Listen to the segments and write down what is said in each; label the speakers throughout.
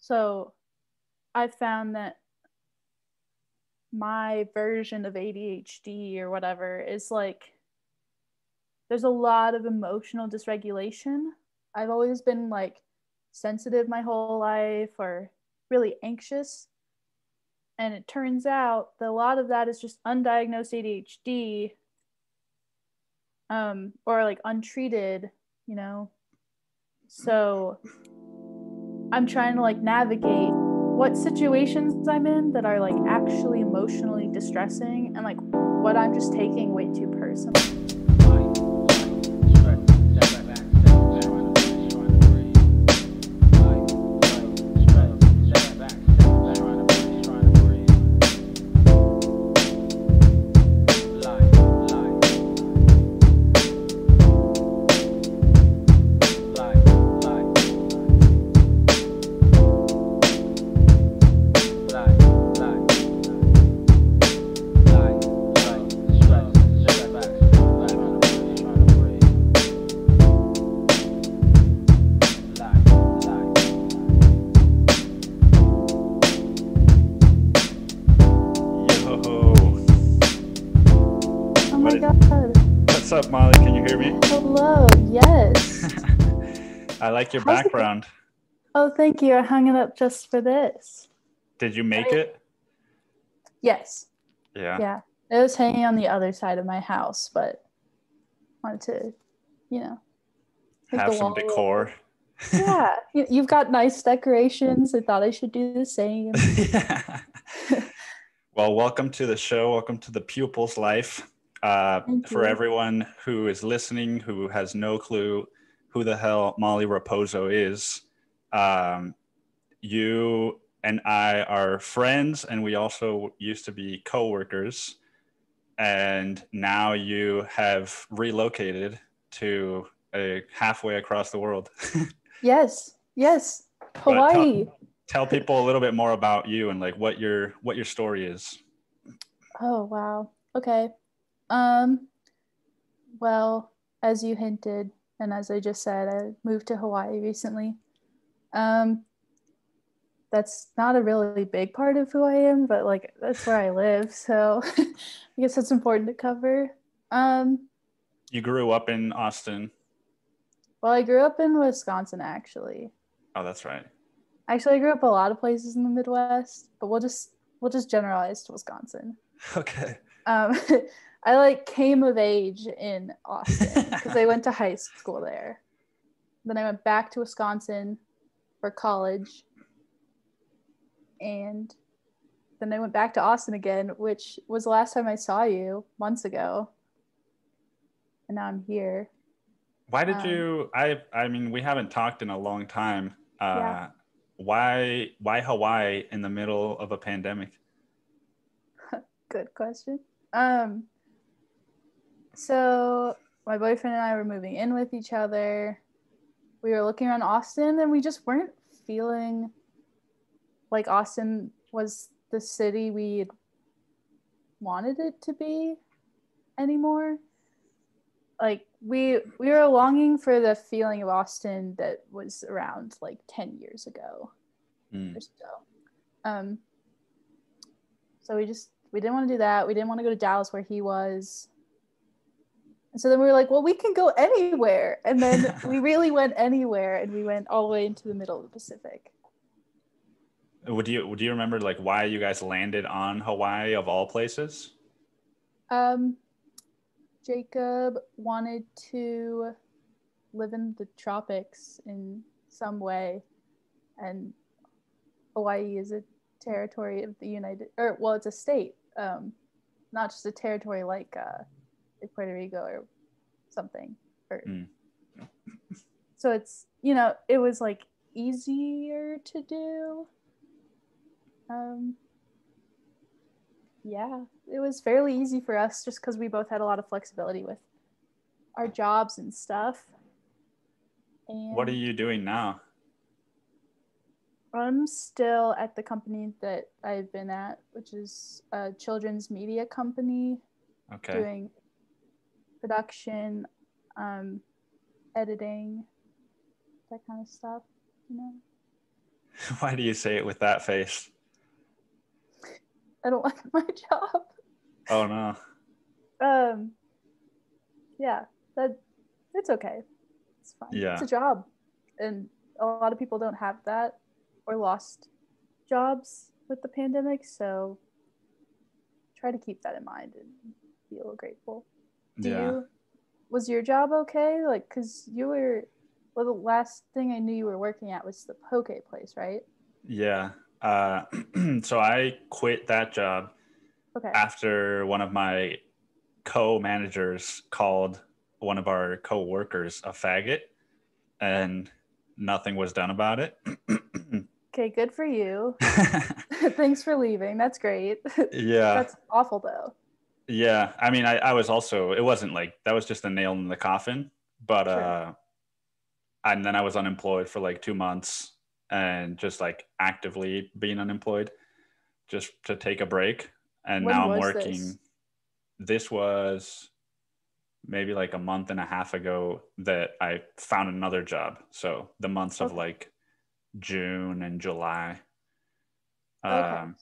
Speaker 1: So I found that my version of ADHD or whatever is like there's a lot of emotional dysregulation. I've always been like sensitive my whole life or really anxious. And it turns out that a lot of that is just undiagnosed ADHD, or like untreated, you know. So I'm trying to like navigate what situations I'm in that are like actually emotionally distressing and like what I'm just taking way too personally.
Speaker 2: What's up, Molly? Can you hear me?
Speaker 1: Hello, yes.
Speaker 2: I like your background.
Speaker 1: Oh, thank you. I hung it up just for this.
Speaker 2: Did you make it?
Speaker 1: Yes.
Speaker 2: Yeah.
Speaker 1: Yeah. It was hanging on the other side of my house, but wanted to,
Speaker 2: have some decor.
Speaker 1: Yeah. You've got nice decorations. I thought I should do the same.
Speaker 2: Yeah. Well, welcome to the show. Welcome to the Pupil's Life. For everyone who is listening, who has no clue who the hell Molly Rapozo is, you and I are friends, and we also used to be co-workers, and now you have relocated to halfway across the world.
Speaker 1: Yes. Hawaii.
Speaker 2: Tell people a little bit more about you and like what your story is.
Speaker 1: Oh, wow. Okay. Well, as you hinted, and as I just said, I moved to Hawaii recently. That's not a really big part of who I am, but like that's where I live, so I guess that's important to cover.
Speaker 2: You grew up in Austin.
Speaker 1: Well, I grew up in Wisconsin, actually.
Speaker 2: Oh, that's right.
Speaker 1: Actually, I grew up a lot of places in the Midwest, but we'll just generalize to Wisconsin.
Speaker 2: Okay.
Speaker 1: I like came of age in Austin because I went to high school there. Then I went back to Wisconsin for college. And then I went back to Austin again, which was the last time I saw you months ago. And now I'm here.
Speaker 2: Why did you, I mean, we haven't talked in a long time.
Speaker 1: Yeah.
Speaker 2: Why Hawaii in the middle of a pandemic?
Speaker 1: Good question. So my boyfriend and I were moving in with each other. We were looking around Austin and we just weren't feeling like Austin was the city we wanted it to be anymore. Like we were longing for the feeling of Austin that was around like 10 years ago or so. So we didn't want to do that. We didn't want to go to Dallas where he was. And so then we were like, well, we can go anywhere. And then we really went anywhere, and we went all the way into the middle of the Pacific.
Speaker 2: Would you remember like why you guys landed on Hawaii of all places?
Speaker 1: Jacob wanted to live in the tropics in some way, and Hawaii is a territory of the it's a state, not just a territory like Puerto Rico or something. So it's, it was like easier to do. Yeah, it was fairly easy for us just because we both had a lot of flexibility with our jobs and stuff. And
Speaker 2: what are you doing now?
Speaker 1: I'm still at the company that I've been at, which is a children's media company.
Speaker 2: Okay.
Speaker 1: Doing production, editing, that kind of stuff,
Speaker 2: Why do you say it with that face?
Speaker 1: I don't like my job.
Speaker 2: Oh no.
Speaker 1: Yeah, it's okay. It's fine.
Speaker 2: Yeah.
Speaker 1: It's a job. And a lot of people don't have that or lost jobs with the pandemic. So try to keep that in mind and feel grateful. Was your job okay? Like, cause the last thing I knew you were working at was the poke place, right?
Speaker 2: Yeah. So I quit that job after one of my co-managers called one of our co-workers a faggot, and nothing was done about it.
Speaker 1: Okay, good for you. Thanks for leaving. That's great.
Speaker 2: Yeah.
Speaker 1: That's awful though.
Speaker 2: Yeah. I mean, I was also, it wasn't like, that was just a nail in the coffin, but, sure. And then I was unemployed for like 2 months and just like actively being unemployed just to take a break. And now I'm working. This was maybe like a month and a half ago that I found another job. So the months of like June and July. And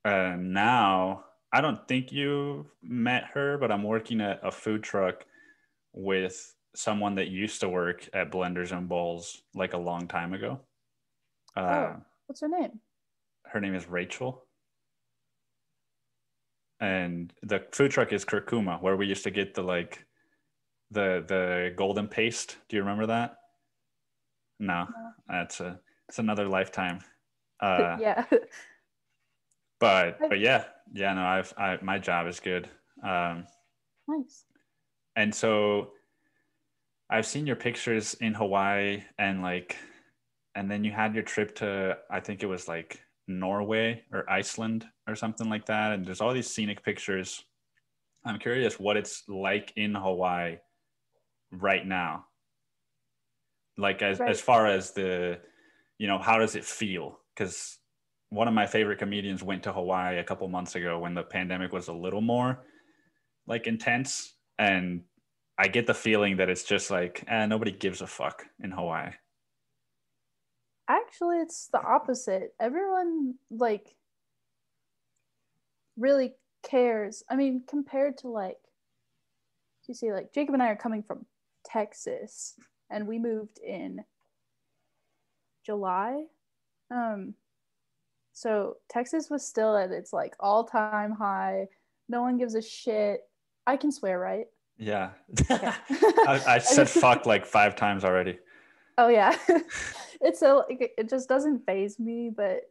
Speaker 2: now I don't think you met her, but I'm working at a food truck with someone that used to work at Blenders and Bowls like a long time ago.
Speaker 1: What's her name?
Speaker 2: Her name is Rachel. And the food truck is Curcuma, where we used to get the golden paste. Do you remember that? No. It's another lifetime.
Speaker 1: Yeah.
Speaker 2: But yeah, no, my job is good.
Speaker 1: Nice.
Speaker 2: And so I've seen your pictures in Hawaii and then you had your trip to, I think it was like Norway or Iceland or something like that. And there's all these scenic pictures. I'm curious what it's like in Hawaii right now. Like as far as the, how does it feel? Because one of my favorite comedians went to Hawaii a couple months ago when the pandemic was a little more like intense. And I get the feeling that it's just like, nobody gives a fuck in Hawaii.
Speaker 1: Actually, it's the opposite. Everyone like really cares. I mean, compared to like, you see, like Jacob and I are coming from Texas, and we moved in July. So Texas was still at its like all-time high. No one gives a shit. I can swear, right?
Speaker 2: Yeah. Okay. I said fuck like 5 times already.
Speaker 1: Oh yeah. It just doesn't faze me, but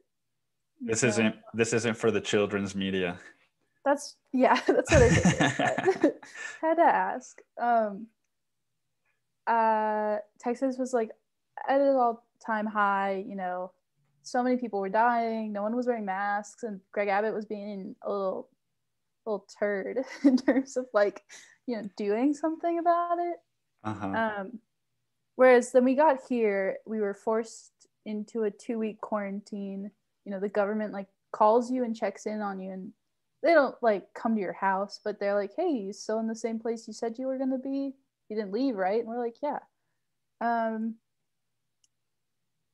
Speaker 2: this isn't for the children's media.
Speaker 1: That's what I figured. Had to ask. Texas was like at an all-time high, so many people were dying, no one was wearing masks, and Greg Abbott was being a little turd in terms of like, doing something about it. Whereas then we got here, we were forced into a 2-week quarantine. The government like calls you and checks in on you, and they don't like come to your house, but they're like, hey, you still in the same place you said you were going to be? You didn't leave, right? And we're like, yeah.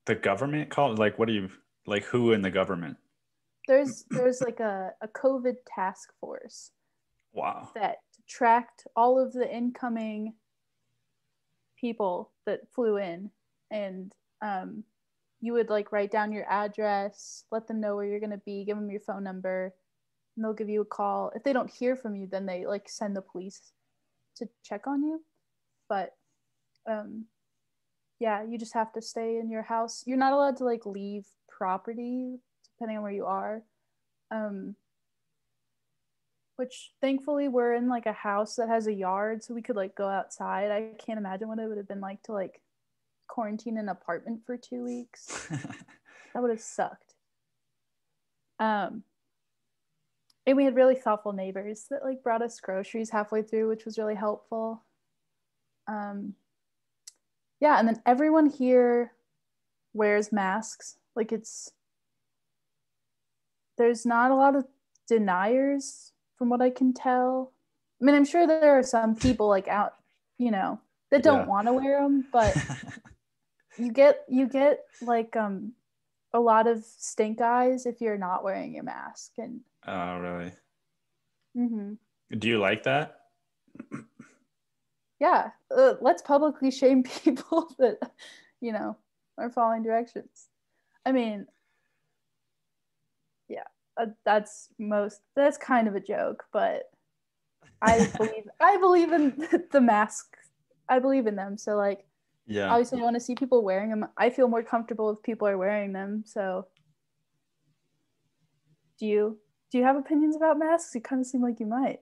Speaker 2: The government called? Like, what do you, like, who in the government?
Speaker 1: There's like a COVID task force.
Speaker 2: Wow.
Speaker 1: That tracked all of the incoming people that flew in, and you would like write down your address, let them know where you're going to be, give them your phone number, and they'll give you a call. If they don't hear from you, then they like send the police to check on you. But you just have to stay in your house. You're not allowed to like leave property depending on where you are. Which thankfully we're in like a house that has a yard, so we could like go outside. I can't imagine what it would have been like to like quarantine an apartment for 2 weeks. That would have sucked. And we had really thoughtful neighbors that like brought us groceries halfway through, which was really helpful. And then everyone here wears masks. Like there's not a lot of deniers from what I can tell. I mean, I'm sure there are some people like out, that don't want to wear them, but you get like a lot of stink eyes if you're not wearing your mask. And
Speaker 2: oh, really?
Speaker 1: mm-hmm.
Speaker 2: Do you like that?
Speaker 1: Yeah, let's publicly shame people that, you know, are following directions. I mean, yeah, that's kind of a joke, but I believe in the mask. I believe in them. So like,
Speaker 2: Yeah.
Speaker 1: obviously I want to see people wearing them. I feel more comfortable if people are wearing them. So do you have opinions about masks? You kind of seem like you might.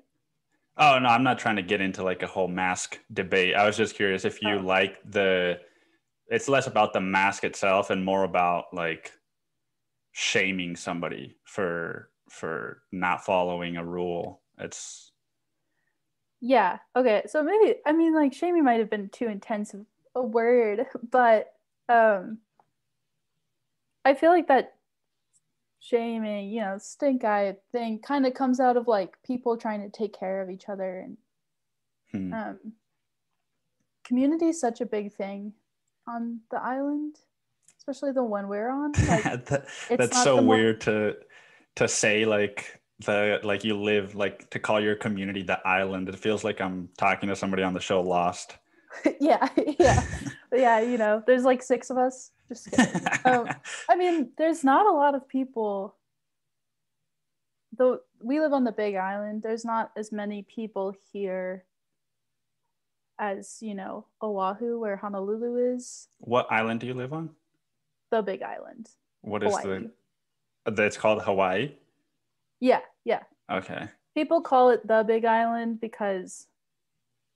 Speaker 2: Oh, no, I'm not trying to get into like a whole mask debate. I was just curious if you like it's less about the mask itself and more about like shaming somebody for not following a rule.
Speaker 1: Yeah. Okay. So maybe, I mean, like shaming might have been too intense of a word, but I feel like that shaming, stink eye thing kind of comes out of like people trying to take care of each other, and community is such a big thing on the island, especially the one we're on. Like
Speaker 2: that's so weird to say, like you live, like to call your community the island. It feels like I'm talking to somebody on the show Lost.
Speaker 1: yeah there's like 6 of us, just kidding. I mean, there's not a lot of people, though we live on the big island. There's not as many people here as Oahu, where Honolulu is.
Speaker 2: What island do you live on?
Speaker 1: The big island.
Speaker 2: What
Speaker 1: Hawaii.
Speaker 2: is that's called Hawaii?
Speaker 1: Yeah.
Speaker 2: Okay.
Speaker 1: People call it the big island because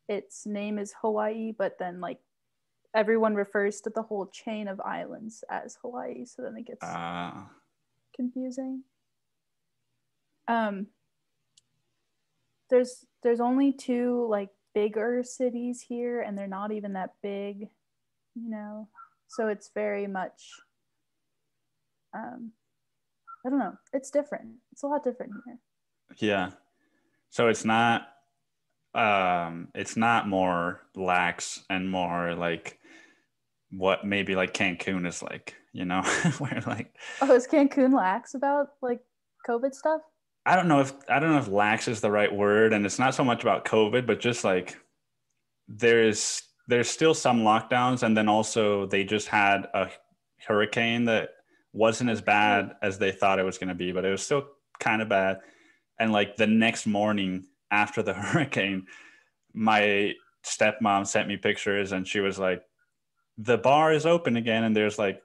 Speaker 1: its name is Hawaii, but then like everyone refers to the whole chain of islands as Hawaii, so then it gets confusing. There's only 2 like bigger cities here, and they're not even that big, so it's very much I don't know, it's different. It's a lot different here.
Speaker 2: Yeah. So it's not more lax and more like what maybe like Cancun is like, where like,
Speaker 1: oh, is Cancun lax about like COVID stuff?
Speaker 2: I don't know if lax is the right word, and it's not so much about COVID, but just like there's still some lockdowns, and then also they just had a hurricane that wasn't as bad as they thought it was going to be, but it was still kind of bad. And like the next morning after the hurricane, my stepmom sent me pictures, and she was like, the bar is open again, and there's like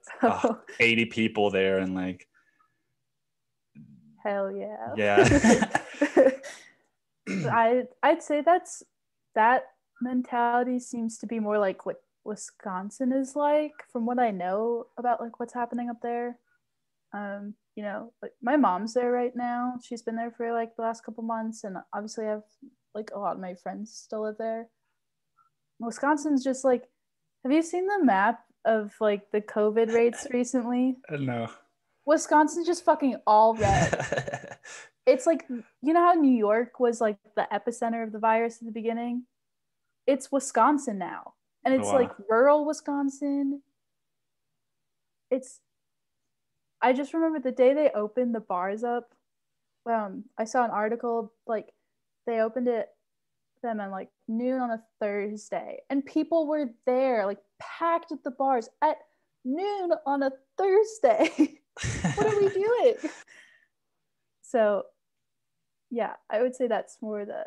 Speaker 2: 80 people there, and like,
Speaker 1: hell yeah. I'd say that mentality seems to be more like what Wisconsin is like, from what I know about like what's happening up there. Like my mom's there right now. She's been there for like the last couple months, and obviously I have like a lot of my friends still live there. Wisconsin's just like, have you seen the map of like the COVID rates recently?
Speaker 2: No.
Speaker 1: Wisconsin's just fucking all red. It's like, how New York was like the epicenter of the virus at the beginning? It's Wisconsin now. And it's like rural Wisconsin. I just remember the day they opened the bars up. I saw an article, like they opened them at like noon on a Thursday, and people were there, like packed at the bars at noon on a Thursday. What are we doing? So, yeah, I would say that's more the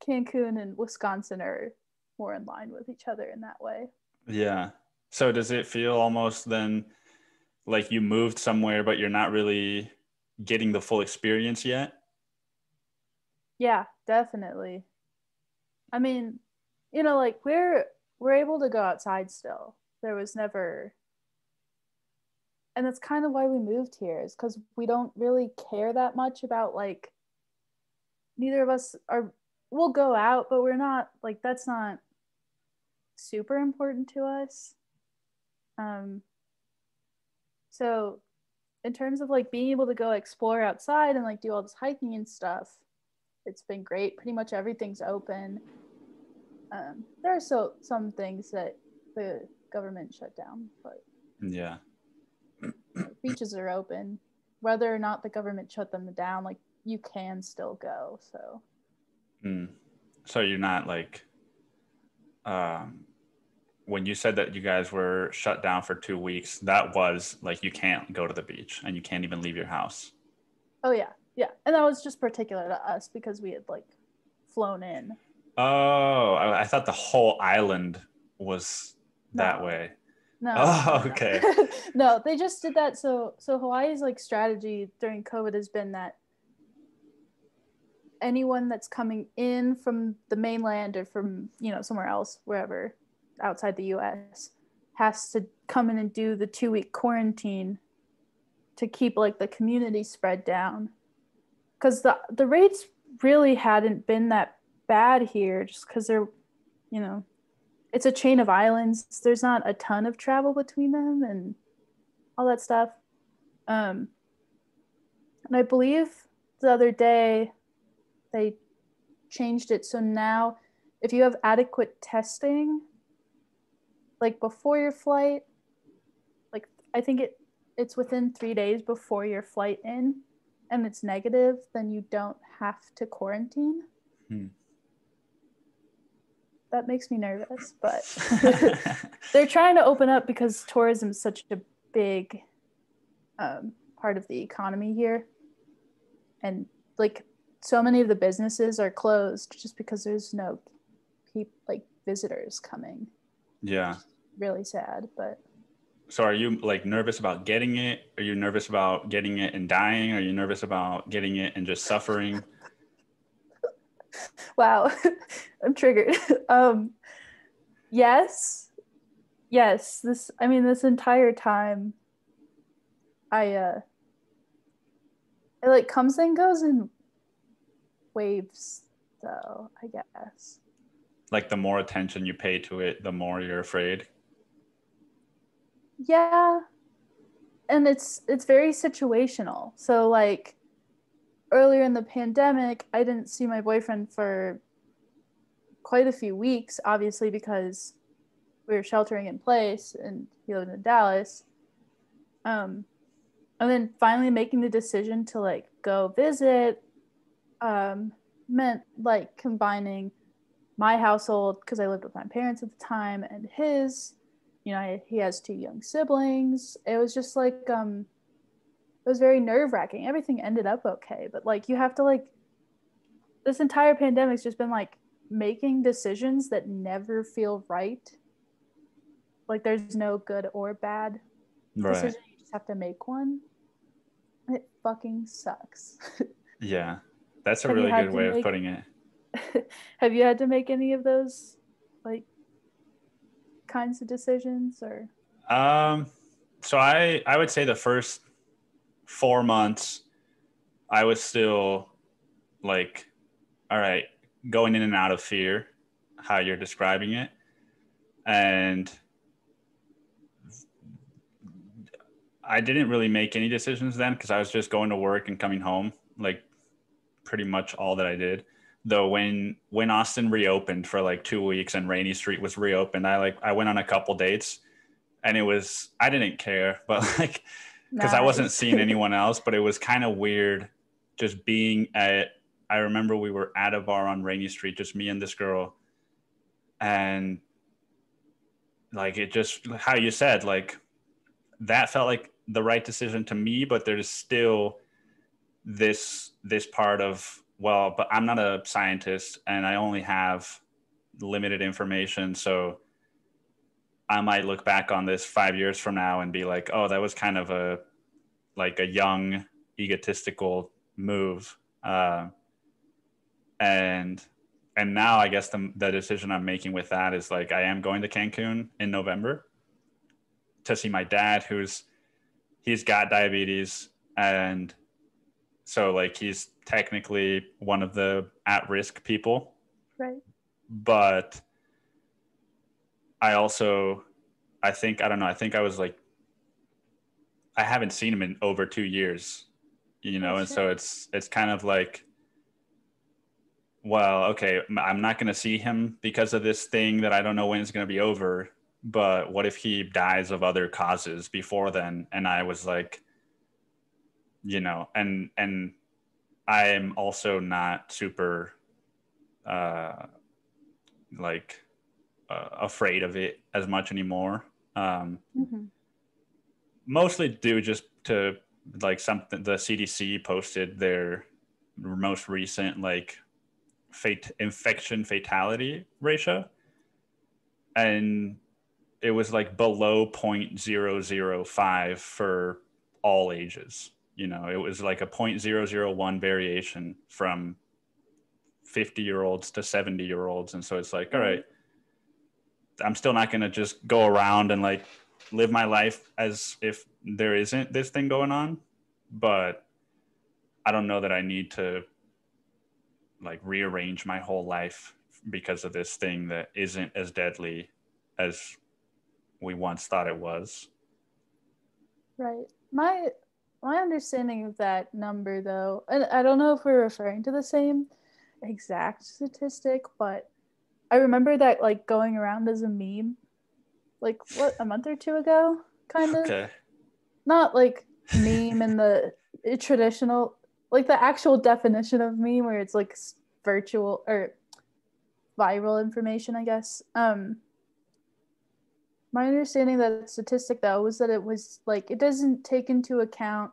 Speaker 1: Cancun and Wisconsin are more in line with each other in that way.
Speaker 2: Yeah. So does it feel almost then like you moved somewhere, but you're not really getting the full experience yet?
Speaker 1: Yeah, definitely. I mean, like we're able to go outside still. There was never, and that's kind of why we moved here, is because we don't really care that much about like, neither of us we'll go out, but we're not like, that's not super important to us. So in terms of like being able to go explore outside and like do all this hiking and stuff, it's been great. Pretty much everything's open. There are some things that the government shut down, but
Speaker 2: yeah.
Speaker 1: beaches are open. Whether or not the government shut them down, like you can still go. So.
Speaker 2: So you're not like, when you said that you guys were shut down for 2 weeks, that was like you can't go to the beach and you can't even leave your house.
Speaker 1: Oh yeah, yeah, and that was just particular to us because we had like flown in.
Speaker 2: Oh, I thought the whole island was that way.
Speaker 1: No.
Speaker 2: Oh, okay.
Speaker 1: No, they just did that. So Hawaii's like strategy during COVID has been that anyone that's coming in from the mainland or from, somewhere else, wherever outside the US, has to come in and do the 2-week quarantine to keep like the community spread down. Because the rates really hadn't been that bad here, just because they're, it's a chain of islands. There's not a ton of travel between them and all that stuff. And I believe the other day they changed it. So now if you have adequate testing, like before your flight, like I think it's within 3 days before your flight in, and it's negative, then you don't have to quarantine. That makes me nervous, but they're trying to open up because tourism is such a big part of the economy here. And like so many of the businesses are closed just because there's no visitors coming.
Speaker 2: Yeah.
Speaker 1: Really sad, but.
Speaker 2: So are you like nervous about getting it? Are you nervous about getting it and dying? Are you nervous about getting it and just suffering?
Speaker 1: Wow, I'm triggered. Yes. This entire time, it like comes and goes in waves, though, I guess.
Speaker 2: Like the more attention you pay to it, the more you're afraid.
Speaker 1: Yeah, and it's very situational. So like earlier in the pandemic, I didn't see my boyfriend for quite a few weeks, obviously because we were sheltering in place and he lived in Dallas. And then finally making the decision to like go visit meant like combining my household, because I lived with my parents at the time, and his. He has 2 young siblings. It was just like, it was very nerve-wracking. Everything ended up okay, but like you have to like, this entire pandemic's just been like making decisions that never feel right. Like there's no good or bad decision. You just have to make one. It fucking sucks.
Speaker 2: Yeah, that's a really good way of putting it.
Speaker 1: Have you had to make any of those like kinds of decisions or?
Speaker 2: So I would say the first 4 months I was still like, all right, going in and out of fear, how you're describing it. And I didn't really make any decisions then because I was just going to work and coming home, like pretty much all that I did. Though when Austin reopened for like 2 weeks and Rainy Street was reopened, I went on a couple dates, and I didn't care, but like, because I wasn't seeing anyone else, but it was kind of weird just I remember we were at a bar on Rainy Street, just me and this girl. And like, it just, how you said, like that felt like the right decision to me, but there's still this part of, well, but I'm not a scientist and I only have limited information. So I might look back on this 5 years from now and be like, oh, that was kind of a young, egotistical move. And now I guess the decision I'm making with that is like, I am going to Cancun in November to see my dad, he's got diabetes. And so like, he's technically one of the at-risk people.
Speaker 1: Right.
Speaker 2: But I think I was like, I haven't seen him in over 2 years, and so it's kind of like, well, okay, I'm not going to see him because of this thing that I don't know when it's going to be over, but what if he dies of other causes before then? And I was like, you know, and I am also not super like afraid of it as much anymore.
Speaker 1: Mm-hmm.
Speaker 2: Mostly due just to like something the CDC posted their most recent like infection fatality ratio, and it was like below 0.005 for all ages. You know, it was like a 0.001 variation from 50-year-olds to 70-year-olds. And so it's like, all right, I'm still not going to just go around and like live my life as if there isn't this thing going on. But I don't know that I need to like rearrange my whole life because of this thing that isn't as deadly as we once thought it was.
Speaker 1: Right. My understanding of that number, though, and I don't know if we're referring to the same exact statistic, but I remember that like going around as a meme, like what, a month or two ago, kind of.
Speaker 2: Okay.
Speaker 1: Not like meme in the traditional, like the actual definition of meme, where it's like virtual or viral information, I guess. My understanding of that statistic, though, was that it was like it doesn't take into account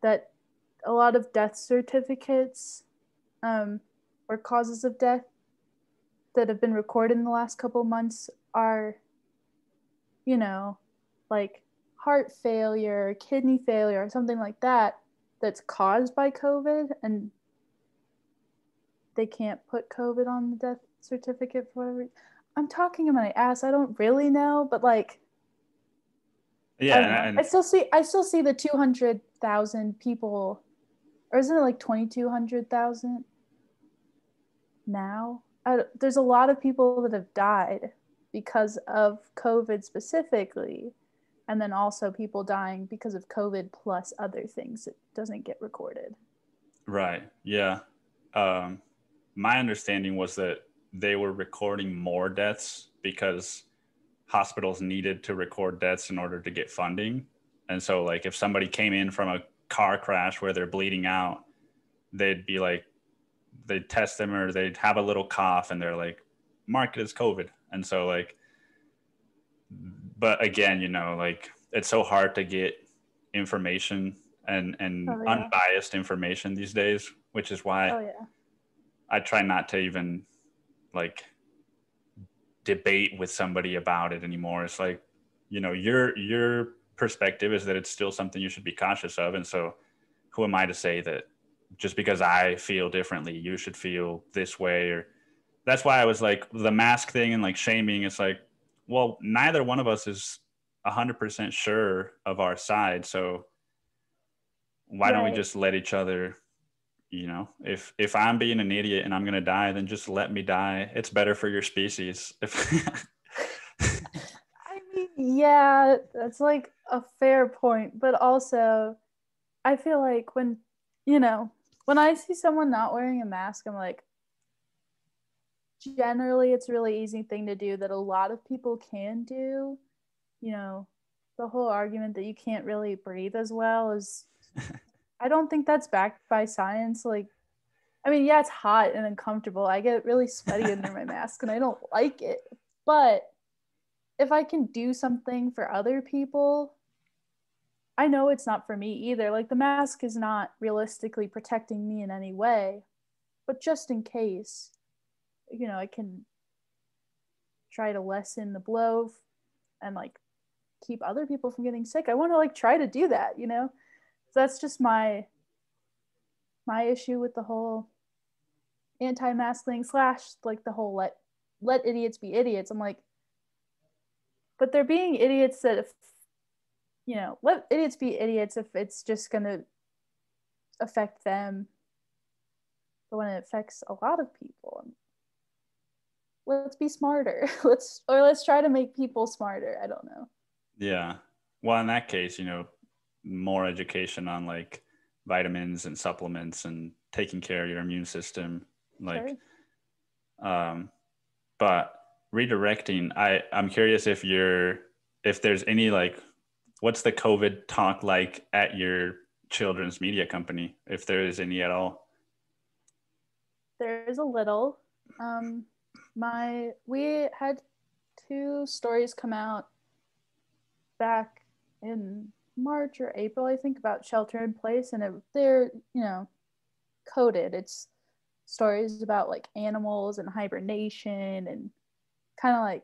Speaker 1: that a lot of death certificates or causes of death that have been recorded in the last couple months are, you know, like heart failure, kidney failure, or something like that that's caused by COVID, and they can't put COVID on the death certificate for whatever reason. I'm talking in my ass. I don't really know, but like,
Speaker 2: Yeah,
Speaker 1: I don't know.
Speaker 2: and
Speaker 1: I still see the 200,000 people, or isn't it like 2,200,000 now? There's a lot of people that have died because of COVID specifically, and then also people dying because of COVID plus other things that doesn't get recorded.
Speaker 2: right, yeah. My understanding was that they were recording more deaths because hospitals needed to record deaths in order to get funding. And so, like, if somebody came in from a car crash where they're bleeding out, they'd be like, they'd test them or they'd have a little cough and they're like, mark it as COVID. And so, like, but again, you know, like, it's so hard to get information and
Speaker 1: Oh yeah.
Speaker 2: unbiased information these days, which is why
Speaker 1: Oh yeah.
Speaker 2: I try not to even like debate with somebody about it anymore. It's like, you know, your perspective is that it's still something you should be cautious of, and so who am I to say that just because I feel differently you should feel this way? Or that's why I was like the mask thing and like shaming. It's like, well, neither one of us is 100% sure of our side, so why don't we
Speaker 1: Right.
Speaker 2: just let each other, you know, if I'm being an idiot and I'm gonna die, then just let me die. It's better for your species. If
Speaker 1: I mean, yeah, that's like a fair point, but also I feel like when, you know, when I see someone not wearing a mask, I'm like, generally it's a really easy thing to do that a lot of people can do. You know, the whole argument that you can't really breathe as well is, I don't think that's backed by science. Like, I mean, yeah, it's hot and uncomfortable. I get really sweaty under my mask and I don't like it. But if I can do something for other people, I know it's not for me either. Like, the mask is not realistically protecting me in any way, but just in case, you know, I can try to lessen the blow and like keep other people from getting sick. I want to like try to do that, you know? So that's just my issue with the whole anti-mask thing slash like the whole let idiots be idiots. I'm like, but they're being idiots that if, you know, let idiots be idiots if it's just gonna affect them. But when it affects a lot of people, let's be smarter. Let's try to make people smarter. I don't know.
Speaker 2: yeah, well, in that case, you know, more education on like vitamins and supplements and taking care of your immune system, like,
Speaker 1: Sure.
Speaker 2: but redirecting, I'm curious if there's any like, what's the COVID talk like at your children's media company, if there is any at all?
Speaker 1: There's a little. We had 2 stories come out back in March or April, I think, about shelter in place, and they're coded. It's stories about like animals and hibernation and kind of like,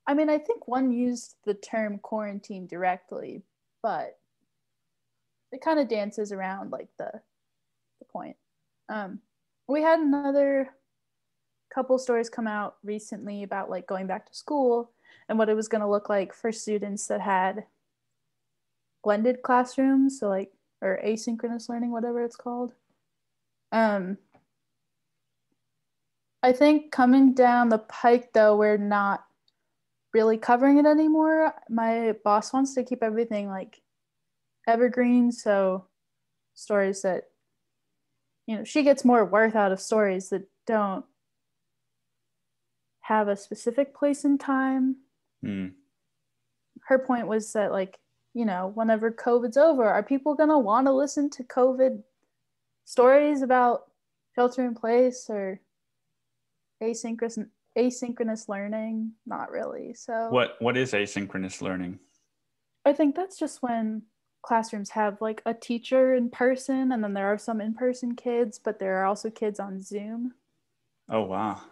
Speaker 1: I mean, I think one used the term quarantine directly, but it kind of dances around like the point. We had another couple stories come out recently about like going back to school and what it was going to look like for students that had blended classrooms, so like, or asynchronous learning, whatever it's called. I think coming down the pike, though, we're not really covering it anymore. My boss wants to keep everything like evergreen, so stories that, she gets more worth out of stories that don't have a specific place in time. Her point was that, like, whenever COVID's over, are people going to want to listen to COVID stories about shelter in place or asynchronous learning? Not really. So
Speaker 2: what is asynchronous learning?
Speaker 1: I think that's just when classrooms have like a teacher in person, and then there are some in-person kids, but there are also kids on Zoom.
Speaker 2: Oh, wow.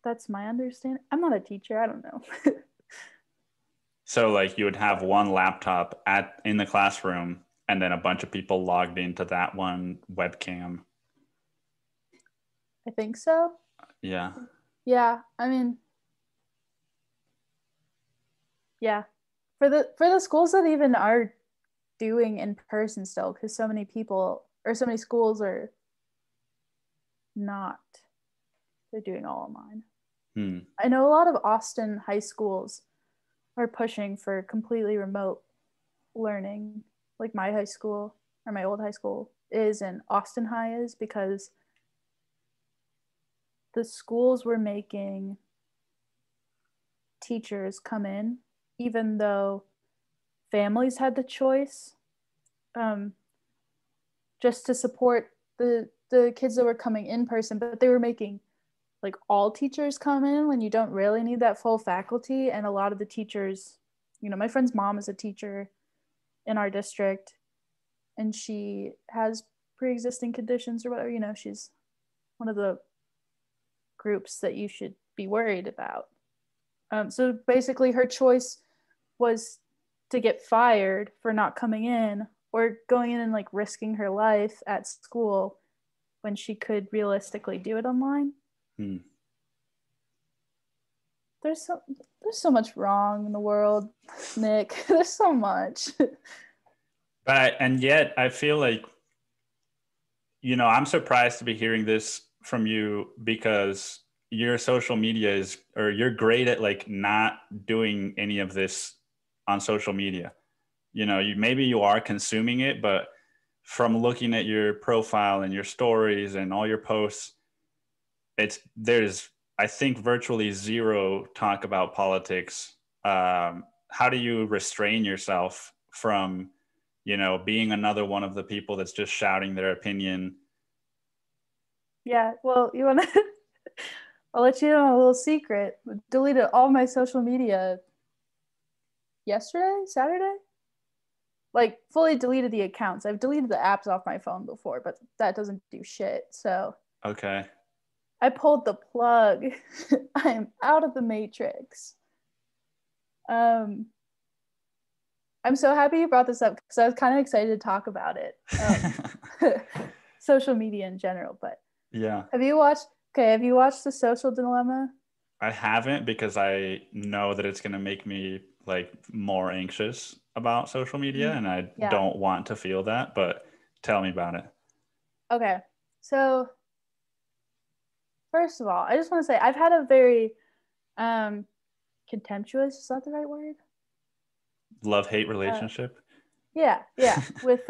Speaker 1: That's my understanding. I'm not a teacher. I don't know.
Speaker 2: So like you would have one laptop in the classroom and then a bunch of people logged into that one webcam.
Speaker 1: I think so.
Speaker 2: Yeah.
Speaker 1: Yeah. I mean, yeah. For the schools that even are doing in person still, because so many people or so many schools are not, they're doing all online. I know a lot of Austin high schools are pushing for completely remote learning, like my high school, or my old high school is, and Austin High is, because the schools were making teachers come in even though families had the choice, just to support the kids that were coming in person, but they were making like all teachers come in when you don't really need that full faculty. And a lot of the teachers, my friend's mom is a teacher in our district, and she has pre-existing conditions or whatever. She's one of the groups that you should be worried about. So basically her choice was to get fired for not coming in, or going in and like risking her life at school when she could realistically do it online. There's so much wrong in the world, Nick. There's so much.
Speaker 2: And yet I feel like, I'm surprised to be hearing this from you, because your social media you're great at like not doing any of this on social media. Maybe you are consuming it, but from looking at your profile and your stories and all your posts, there's, I think, virtually zero talk about politics. How do you restrain yourself from, being another one of the people that's just shouting their opinion?
Speaker 1: Yeah, well, you want to, I'll let you know a little secret. Deleted all my social media Saturday? Like fully deleted the accounts. I've deleted the apps off my phone before, but that doesn't do shit. So
Speaker 2: okay,
Speaker 1: I pulled the plug. I am out of the matrix. I'm so happy you brought this up, because I was kind of excited to talk about it. Social media in general, but
Speaker 2: yeah.
Speaker 1: Have you watched The Social Dilemma?
Speaker 2: I haven't, because I know that it's going to make me like more anxious about social media, and I don't want to feel that, but tell me about it.
Speaker 1: Okay. So first of all, I just want to say I've had a very contemptuous, is that the right word?
Speaker 2: Love-hate relationship?
Speaker 1: Yeah. With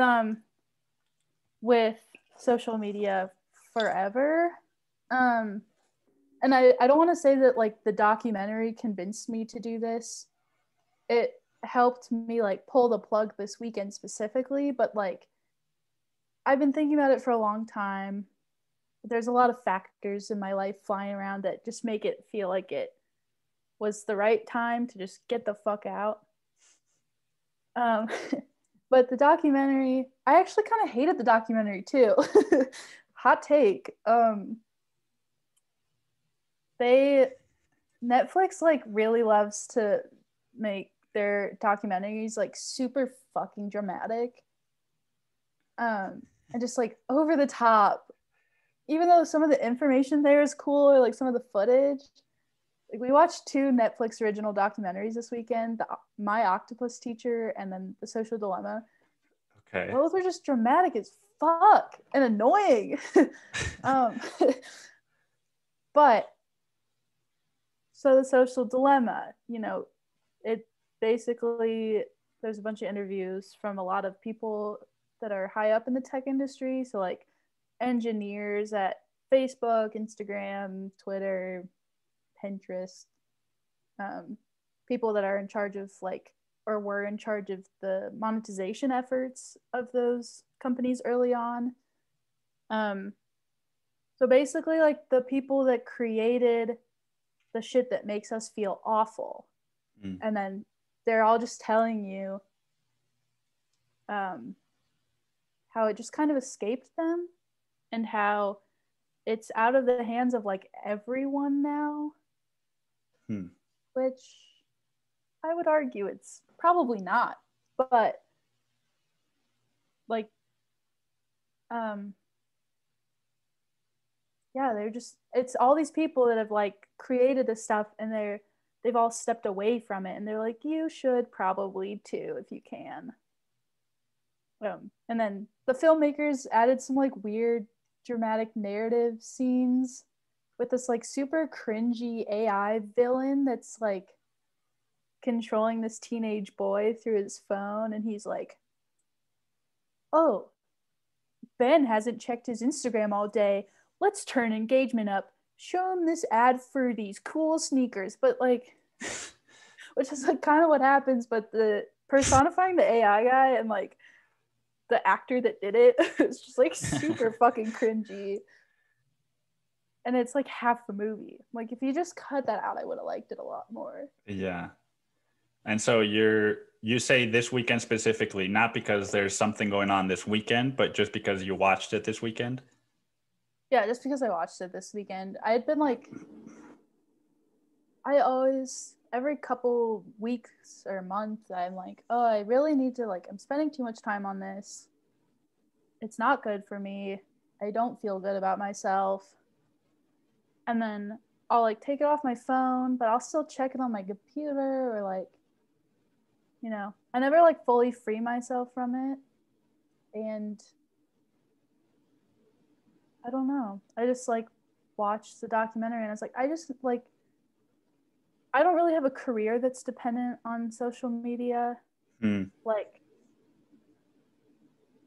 Speaker 1: social media forever. And I don't want to say that like the documentary convinced me to do this. It helped me like pull the plug this weekend specifically, but like I've been thinking about it for a long time. There's a lot of factors in my life flying around that just make it feel like it was the right time to just get the fuck out. But the documentary, I actually kind of hated the documentary too. Hot take. Netflix like really loves to make their documentaries like super fucking dramatic. And just like over the top. Even though some of the information there is cool, or like some of the footage, like we watched 2 Netflix original documentaries this weekend, My Octopus Teacher and then The Social Dilemma.
Speaker 2: Okay.
Speaker 1: Both were just dramatic as fuck and annoying. But so The Social Dilemma, you know, it basically, there's a bunch of interviews from a lot of people that are high up in the tech industry. So like engineers at Facebook, Instagram, Twitter, Pinterest, people that are in charge of like, or were in charge of the monetization efforts of those companies early on. So basically like the people that created the shit that makes us feel awful. And then they're all just telling you how it just kind of escaped them and how it's out of the hands of like everyone now, which I would argue it's probably not, but like yeah, they're just, it's all these people that have like created this stuff and they've all stepped away from it and they're like, you should probably too if you can. And then the filmmakers added some like weird dramatic narrative scenes with this like super cringy AI villain that's like controlling this teenage boy through his phone, and he's like, oh, Ben hasn't checked his Instagram all day, let's turn engagement up, show him this ad for these cool sneakers. But like, which is like kind of what happens, but the personifying the AI guy and like the actor that did it is just like super fucking cringy. And it's like half the movie. Like if you just cut that out, I would have liked it a lot more.
Speaker 2: Yeah. And so you say this weekend specifically, not because there's something going on this weekend, but just because you watched it this weekend?
Speaker 1: Yeah, just because I watched it this weekend. I had been like, I always, every couple weeks or months, I'm like, oh, I really need to like, I'm spending too much time on this. It's not good for me. I don't feel good about myself. And then I'll like take it off my phone, but I'll still check it on my computer or like, you know, I never like fully free myself from it. And I don't know. I just like watched the documentary and I was like, I just like, I don't really have a career that's dependent on social media. Like,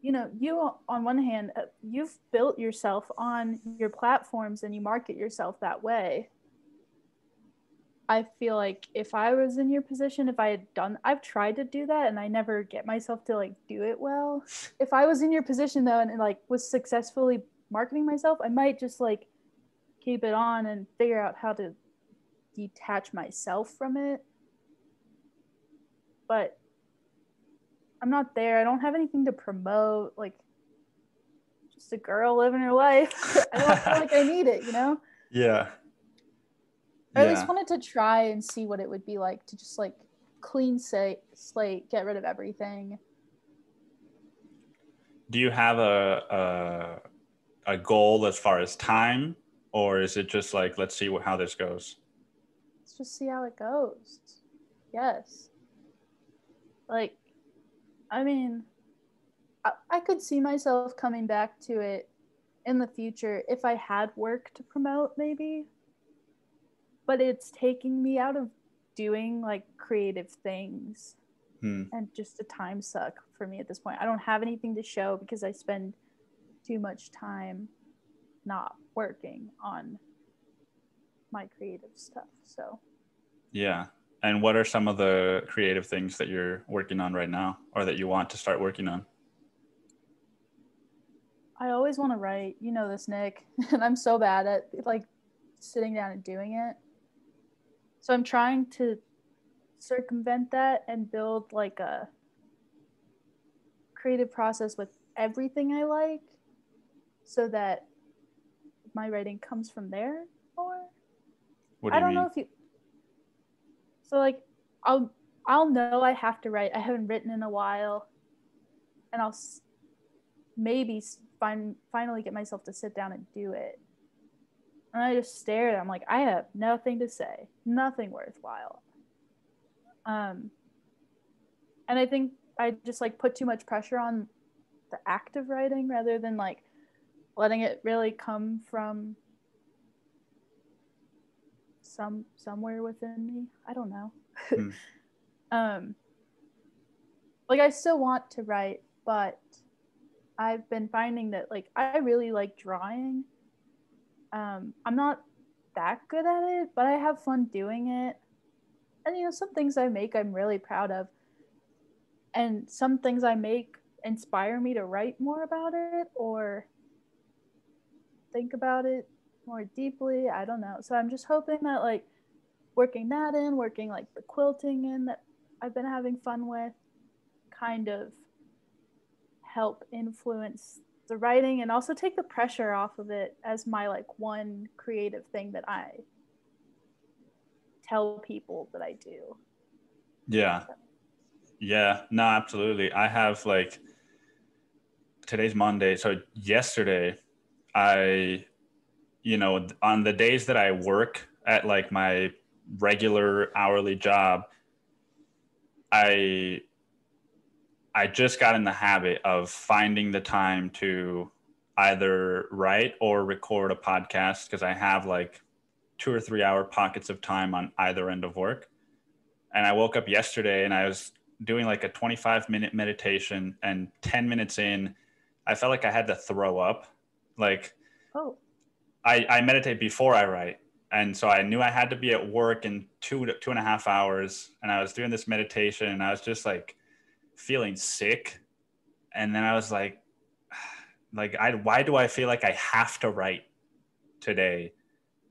Speaker 1: you know, you on one hand, you've built yourself on your platforms and you market yourself that way. I feel like if I was in your position, if I had done, I've tried to do that and I never get myself to like do it well. If I was in your position though and like was successfully marketing myself, I might just like keep it on and figure out how to detach myself from it. But I'm not there. I don't have anything to promote. Like, just a girl living her life. I don't feel like I need it, you know?
Speaker 2: Yeah.
Speaker 1: Or at least wanted to try and see what it would be like to just like clean slate, get rid of everything.
Speaker 2: Do you have a goal as far as time, or is it just like, let's see how this goes?
Speaker 1: Let's just see how it goes. Yes. Like, I mean, I could see myself coming back to it in the future if I had work to promote, maybe. But it's taking me out of doing like creative things and just a time suck for me at this point. I don't have anything to show because I spend too much time not working on my creative stuff. So
Speaker 2: yeah. And what are some of the creative things that you're working on right now, or that you want to start working on?
Speaker 1: I always want to write, you know this, Nick, and I'm so bad at like sitting down and doing it. So I'm trying to circumvent that and build like a creative process with everything I like, so that my writing comes from there more.
Speaker 2: What do
Speaker 1: I
Speaker 2: you
Speaker 1: don't know
Speaker 2: mean?
Speaker 1: if you, so like I'll know I have to write. I haven't written in a while, and I'll maybe finally get myself to sit down and do it. And I just stare at it. I'm like, I have nothing to say, nothing worthwhile. And I think I just like put too much pressure on the act of writing rather than like letting it really come from somewhere within me. I don't know.
Speaker 2: Hmm.
Speaker 1: Like I still want to write, but I've been finding that like I really like drawing. I'm not that good at it, but I have fun doing it. And you know, some things I make I'm really proud of. And some things I make inspire me to write more about it or think about it more deeply. I don't know. So I'm just hoping that like working like the quilting in that I've been having fun with kind of help influence the writing and also take the pressure off of it as my like one creative thing that I tell people that I do.
Speaker 2: Yeah. Yeah. No, absolutely. I have like, today's Monday. So yesterday, I, on the days that I work at like my regular hourly job, I just got in the habit of finding the time to either write or record a podcast, because I have like 2 or 3 hour pockets of time on either end of work. And I woke up yesterday and I was doing like a 25-minute meditation, and 10 minutes in, I felt like I had to throw up. Like,
Speaker 1: Oh,
Speaker 2: I meditate before I write. And so I knew I had to be at work in 2.5 hours. And I was doing this meditation and I was just like feeling sick. And then I was like, why do I feel like I have to write today?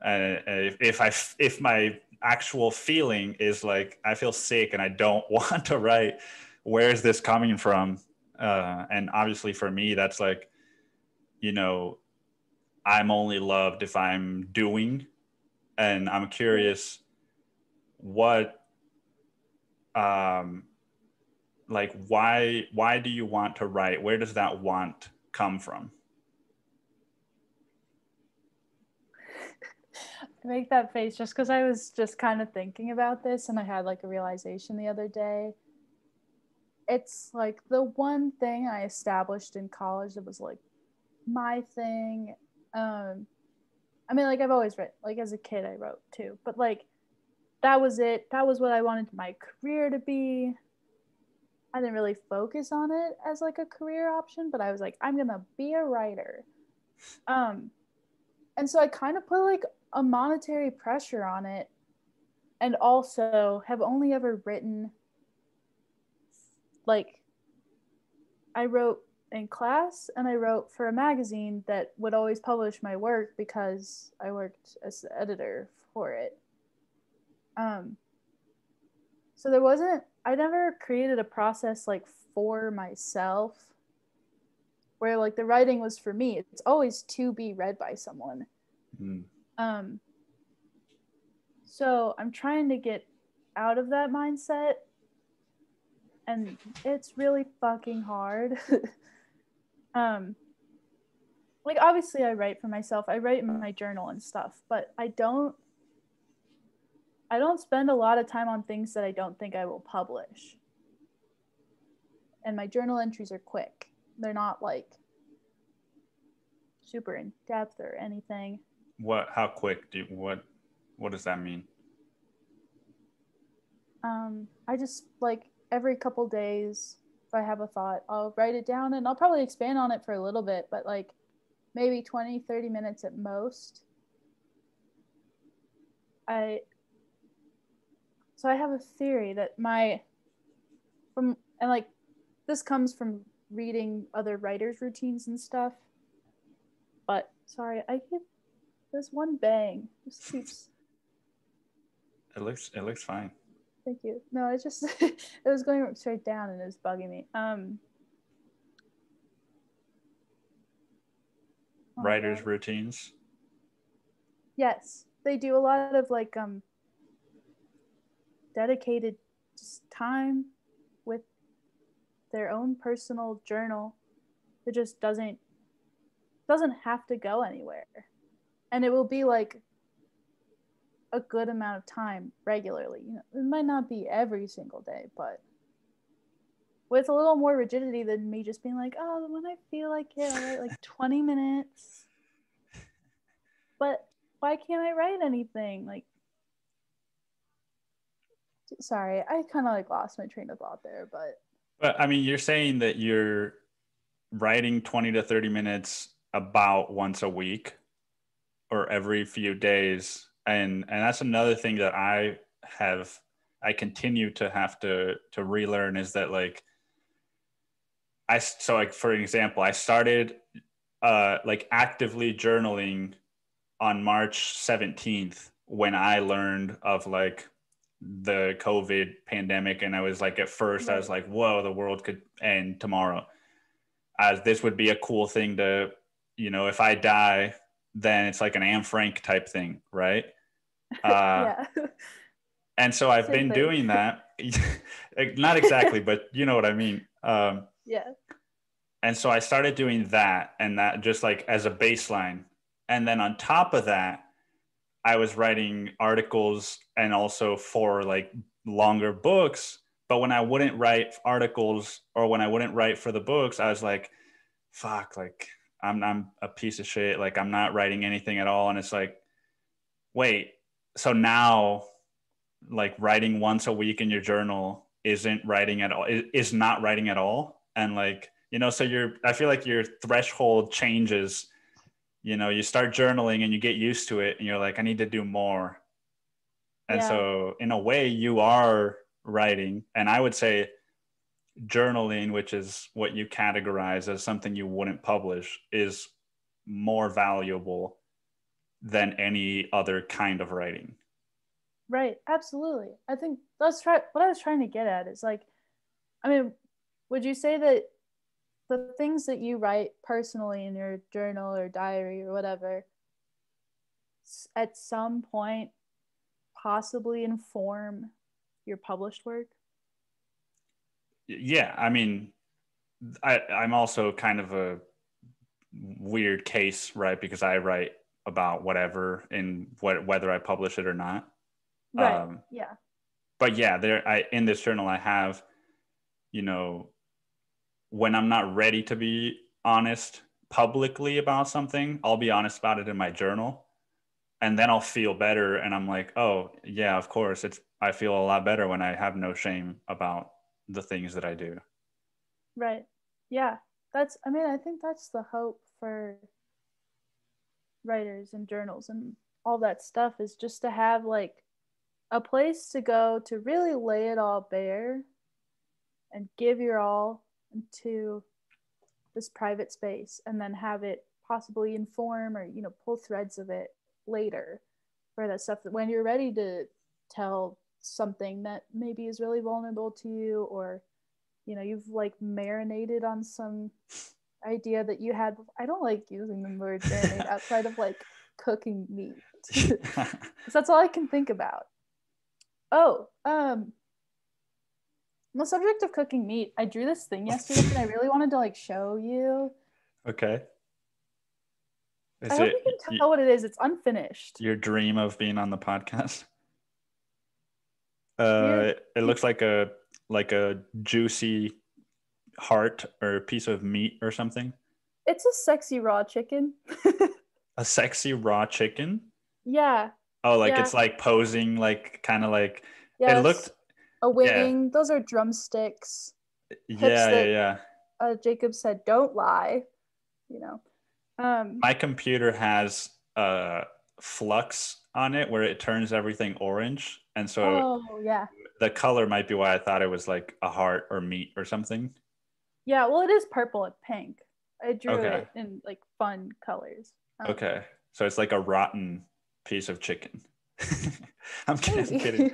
Speaker 2: If my actual feeling is like, I feel sick and I don't want to write, where is this coming from? And obviously for me, that's like, I'm only loved if I'm doing. And I'm curious what, like, why do you want to write? Where does that want come from?
Speaker 1: I make that face just because I was just kind of thinking about this and I had like a realization the other day. It's like the one thing I established in college that was like my thing. I mean, like I've always written, like as a kid I wrote too, but like that was it. That was what I wanted my career to be. I didn't really focus on it as like a career option, but I was like, I'm gonna be a writer. Um, and so I kind of put like a monetary pressure on it, and also have only ever written like I wrote in class and I wrote for a magazine that would always publish my work because I worked as the editor for it. Um, so I never created a process like for myself where like the writing was for me. It's always to be read by someone.
Speaker 2: Mm.
Speaker 1: Um, so I'm trying to get out of that mindset, and it's really fucking hard. um, like obviously I write for myself. I write in my journal and stuff, but I don't spend a lot of time on things that I don't think I will publish. And my journal entries are quick. They're not like super in depth or anything.
Speaker 2: How quick what does that mean?
Speaker 1: I just like every couple days, if I have a thought, I'll write it down and I'll probably expand on it for a little bit, but like maybe 20, 30 minutes at most. I so I have a theory that this comes from reading other writers' routines and stuff. But sorry, I get this one bang. Just keeps.
Speaker 2: It looks fine.
Speaker 1: Thank you. No, it just it was going straight down and it was bugging me.
Speaker 2: Writers' routines.
Speaker 1: Yes, they do a lot of like dedicated just time with their own personal journal. It just doesn't have to go anywhere, and it will be like a good amount of time regularly. You know, it might not be every single day, but with a little more rigidity than me just being like, oh, when I feel like it, I'll write like 20 minutes. But why can't I write anything? Like, sorry, I kind of like lost my train of thought there, but
Speaker 2: I mean, you're saying that you're writing 20 to 30 minutes about once a week or every few days. And that's another thing that I continue to have to relearn is that like, for example, I started like actively journaling on March 17th when I learned of like the COVID pandemic. And I was like, at first I was like, whoa, the world could end tomorrow. As this would be a cool thing to, you know, if I die, then it's like an Anne Frank type thing, right?
Speaker 1: yeah.
Speaker 2: And so I've been doing that. Not exactly, but you know what I mean.
Speaker 1: Yeah.
Speaker 2: And so I started doing that, and that just like as a baseline. And then on top of that, I was writing articles and also for like longer books. But when I wouldn't write articles or when I wouldn't write for the books, I was like, fuck, like I'm a piece of shit. Like I'm not writing anything at all. And it's like, wait, so now like writing once a week in your journal isn't writing at all, is not writing at all. And like, you know, so I feel like your threshold changes. You know, you start journaling and you get used to it and you're like, I need to do more. And so in a way you are writing. And I would say journaling, which is what you categorize as something you wouldn't publish, is more valuable than any other kind of writing.
Speaker 1: Right. Absolutely. I think what I was trying to get at is like, I mean, would you say that the things that you write personally in your journal or diary or whatever at some point possibly inform your published work?
Speaker 2: Yeah, I mean, I'm also kind of a weird case, right? Because I write about whatever and whether I publish it or not.
Speaker 1: Right. Yeah.
Speaker 2: But yeah, in this journal I have, you know, when I'm not ready to be honest publicly about something, I'll be honest about it in my journal. And then I'll feel better. And I'm like, oh, yeah, of course. I feel a lot better when I have no shame about the things that I do.
Speaker 1: Right. Yeah. I think that's the hope for writers and journals and all that stuff is just to have like a place to go to really lay it all bare and give your all into this private space and then have it possibly inform or, you know, pull threads of it later for that stuff that when you're ready to tell something that maybe is really vulnerable to you, or you know, you've like marinated on some idea that you had. I don't like using the word marinate outside of like cooking meat. That's all I can think about. On the subject of cooking meat, I drew this thing yesterday and I really wanted to like show you.
Speaker 2: Okay.
Speaker 1: I hope you can tell what it is. It's unfinished.
Speaker 2: Your dream of being on the podcast? It looks like a juicy heart or a piece of meat or something.
Speaker 1: It's a sexy raw chicken.
Speaker 2: A sexy raw chicken?
Speaker 1: Yeah.
Speaker 2: Oh, like it's like posing, like kind of like
Speaker 1: yes.
Speaker 2: It looked
Speaker 1: a wing. Yeah. Those are drumsticks.
Speaker 2: Yeah.
Speaker 1: Jacob said, "Don't lie." You know.
Speaker 2: My computer has flux on it where it turns everything orange, And so
Speaker 1: Oh, yeah.
Speaker 2: the color might be why I thought it was like a heart or meat or something.
Speaker 1: Yeah, well, it is purple and pink. I drew
Speaker 2: Okay.
Speaker 1: it in like fun colors.
Speaker 2: Okay. So it's like a rotten piece of chicken. I'm kidding.
Speaker 1: Maybe.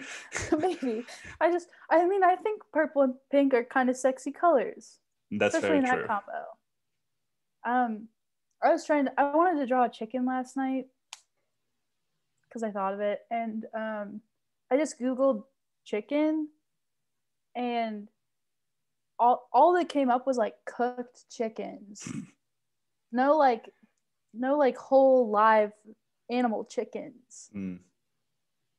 Speaker 1: Maybe. I mean, I think purple and pink are kind of sexy colors,
Speaker 2: That's
Speaker 1: especially
Speaker 2: very
Speaker 1: in that
Speaker 2: true.
Speaker 1: combo. I wanted to draw a chicken last night because I thought of it. And I just Googled chicken, and all that came up was like cooked chickens. No, like whole live animal chickens.
Speaker 2: Mm.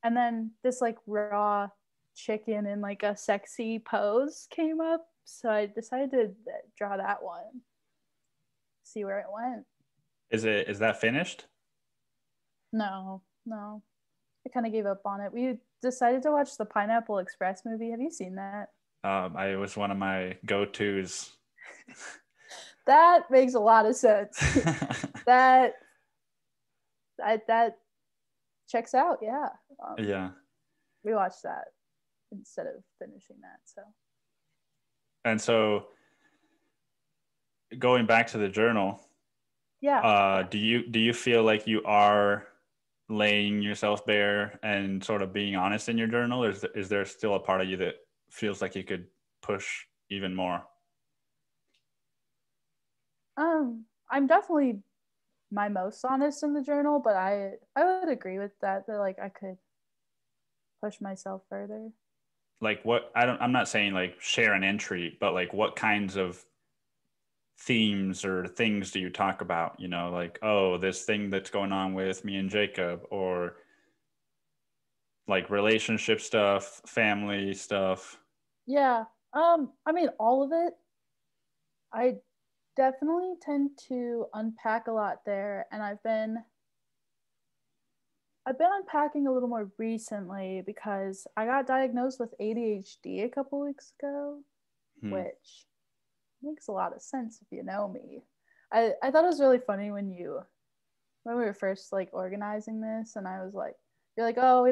Speaker 1: And then this like raw chicken in like a sexy pose came up. So I decided to draw that one. See where it went.
Speaker 2: Is that finished?
Speaker 1: No. I kind of gave up on it. We decided to watch the Pineapple Express movie. Have you seen that?
Speaker 2: It was one of my go-tos.
Speaker 1: That makes a lot of sense. that checks out. Yeah.
Speaker 2: Yeah.
Speaker 1: We watched that instead of finishing that. So.
Speaker 2: And so going back to the journal,
Speaker 1: Yeah.
Speaker 2: do you feel like you are laying yourself bare and sort of being honest in your journal, or is there still a part of you that feels like you could push even more?
Speaker 1: I'm definitely my most honest in the journal, but I would agree with that like I could push myself further.
Speaker 2: Like I'm not saying like share an entry, but like what kinds of themes or things do you talk about? You know, like, oh, this thing that's going on with me and Jacob, or like relationship stuff, family stuff.
Speaker 1: Yeah. I mean all of it. I definitely tend to unpack a lot there, and I've been unpacking a little more recently because I got diagnosed with ADHD a couple weeks ago, which makes a lot of sense if you know me. I thought it was really funny when we were first like organizing this, and I was like, you're like, oh,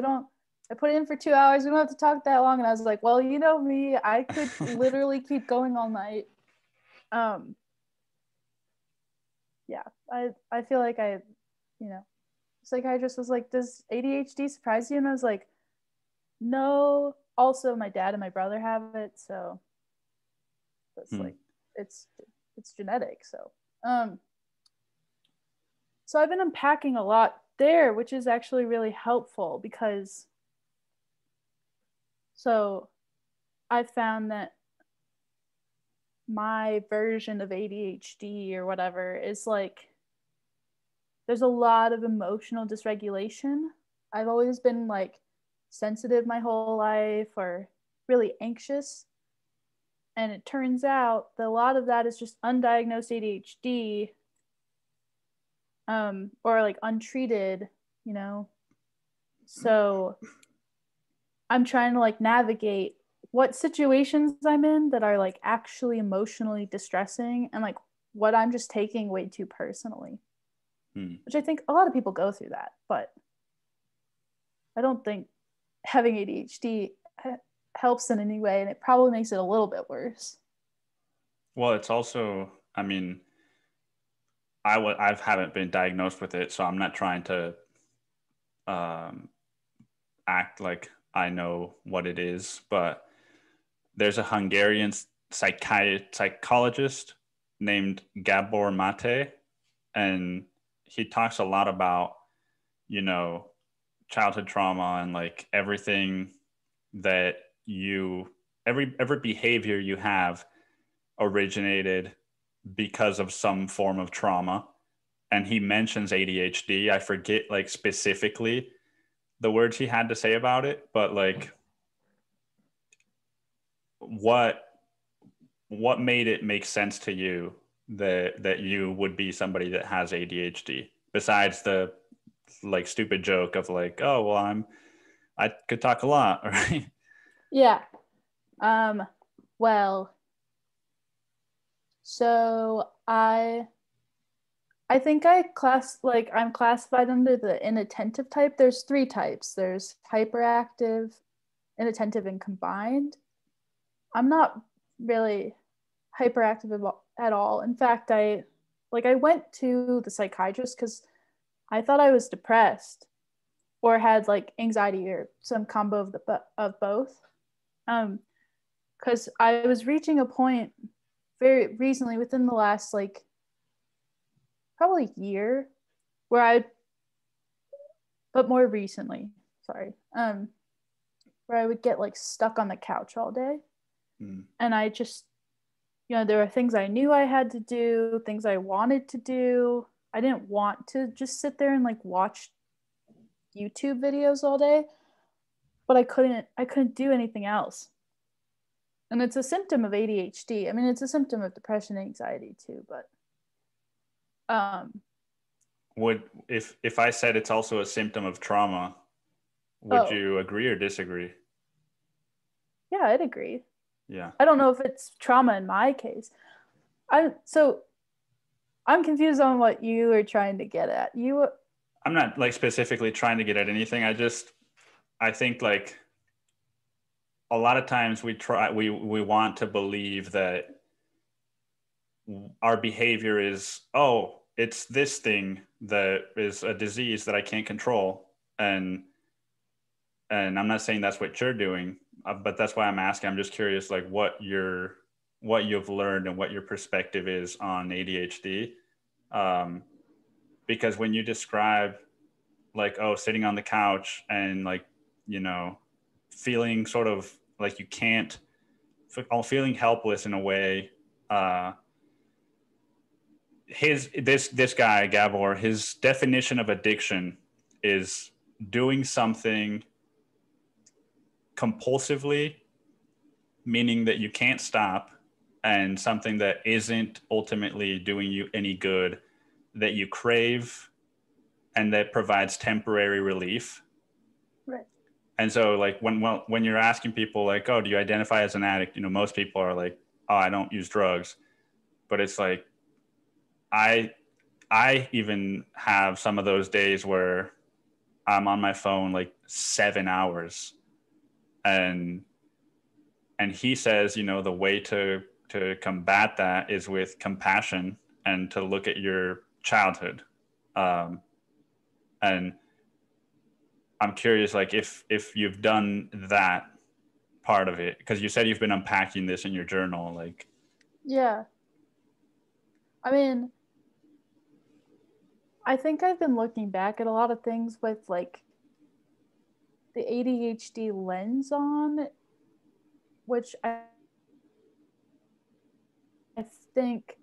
Speaker 1: I put it in for 2 hours, we don't have to talk that long. And I was like, well, you know me, I could literally keep going all night. Yeah, I feel like psychiatrist was like, does ADHD surprise you? And I was like, no. Also, my dad and my brother have it, so that's like it's genetic. So I've been unpacking a lot there, which is actually really helpful because so I found that my version of ADHD or whatever is like there's a lot of emotional dysregulation. I've always been like sensitive my whole life or really anxious. And it turns out that a lot of that is just undiagnosed ADHD, or like untreated, you know. So I'm trying to like navigate what situations I'm in that are like actually emotionally distressing and like what I'm just taking way too personally. Which I think a lot of people go through that, but I don't think having ADHD helps in any way, and it probably makes it a little bit worse.
Speaker 2: Well, it's also, I mean, I haven't been diagnosed with it, so I'm not trying to act like I know what it is, but there's a Hungarian psychologist named Gabor Mate, and he talks a lot about, you know, childhood trauma and like everything that every behavior you have originated because of some form of trauma. And he mentions ADHD. I forget like specifically the words he had to say about it, but like what made it make sense to you that you would be somebody that has ADHD besides the like stupid joke of like, oh well, I could talk a lot, right?
Speaker 1: Yeah. Well, so I think I'm classified under the inattentive type. There's three types. There's hyperactive, inattentive, and combined. I'm not really hyperactive at all. In fact, I went to the psychiatrist because I thought I was depressed or had like anxiety or some combo of both. Because I was reaching a point very recently within the last like probably year where but more recently, sorry, where I would get like stuck on the couch all day. And I just, there were things I knew I had to do, things I wanted to do. I didn't want to just sit there and like watch YouTube videos all day, but I couldn't do anything else. And it's a symptom of ADHD. I mean, it's a symptom of depression and anxiety too, but
Speaker 2: if I said it's also a symptom of trauma, would you agree or disagree?
Speaker 1: Yeah, I'd agree.
Speaker 2: Yeah.
Speaker 1: I don't know if it's trauma in my case. I'm confused on what you are trying to get at.
Speaker 2: I'm not like specifically trying to get at anything. I think like a lot of times we want to believe that our behavior is, oh, it's this thing that is a disease that I can't control. And I'm not saying that's what you're doing, but that's why I'm asking. I'm just curious, like what you've learned and what your perspective is on ADHD. Because when you describe like, oh, sitting on the couch and like, feeling sort of like you can't, feeling helpless in a way, this guy Gabor, his definition of addiction is doing something compulsively, meaning that you can't stop, and something that isn't ultimately doing you any good, that you crave and that provides temporary relief.
Speaker 1: Right.
Speaker 2: And so like when you're asking people like, oh, do you identify as an addict? Most people are like, oh, I don't use drugs. But it's like, I even have some of those days where I'm on my phone like 7 hours, and he says, the way to combat that is with compassion and to look at your childhood. And I'm curious, like if you've done that part of it, because you said you've been unpacking this in your journal, like.
Speaker 1: Yeah. I mean, I think I've been looking back at a lot of things with like the ADHD lens on, which I think,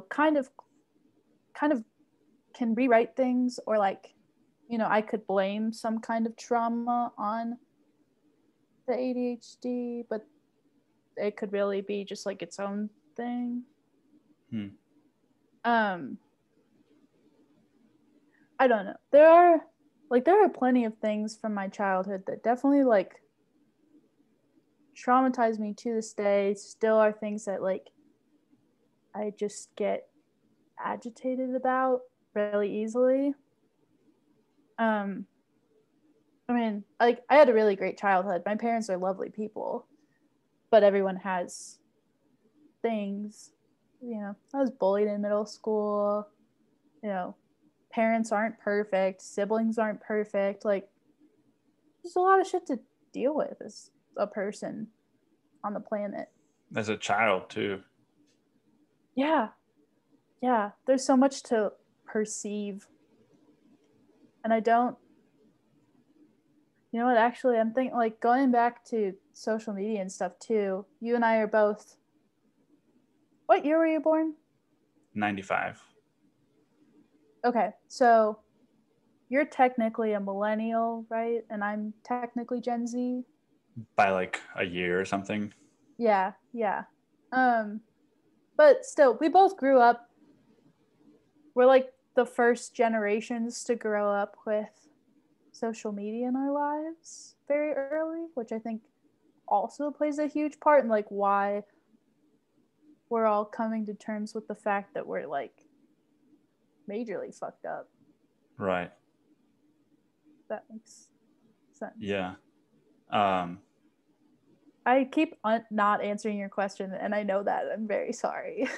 Speaker 1: kind of can rewrite things, or like, I could blame some kind of trauma on the ADHD, but it could really be just like its own thing. I don't know. There are plenty of things from my childhood that definitely like traumatize me to this day. Still are things that like I just get agitated about really easily. I mean, like I had a really great childhood. My parents are lovely people, but everyone has things. I was bullied in middle school. Parents aren't perfect, siblings aren't perfect. Like, there's a lot of shit to deal with as a person on the planet.
Speaker 2: As a child, too.
Speaker 1: Yeah. Yeah. There's so much to perceive. And I don't. You know what? Actually, I'm thinking, like, going back to social media and stuff, too. You and I are both. What year were you born?
Speaker 2: 95.
Speaker 1: Okay. So you're technically a millennial, right? And I'm technically Gen Z.
Speaker 2: By like a year or something.
Speaker 1: Yeah. Yeah. But still, we both grew up. We're like the first generations to grow up with social media in our lives very early, which I think also plays a huge part in like why we're all coming to terms with the fact that we're like majorly fucked up.
Speaker 2: Right.
Speaker 1: That makes sense.
Speaker 2: Yeah.
Speaker 1: I keep not answering your question, and I know that. I'm very sorry.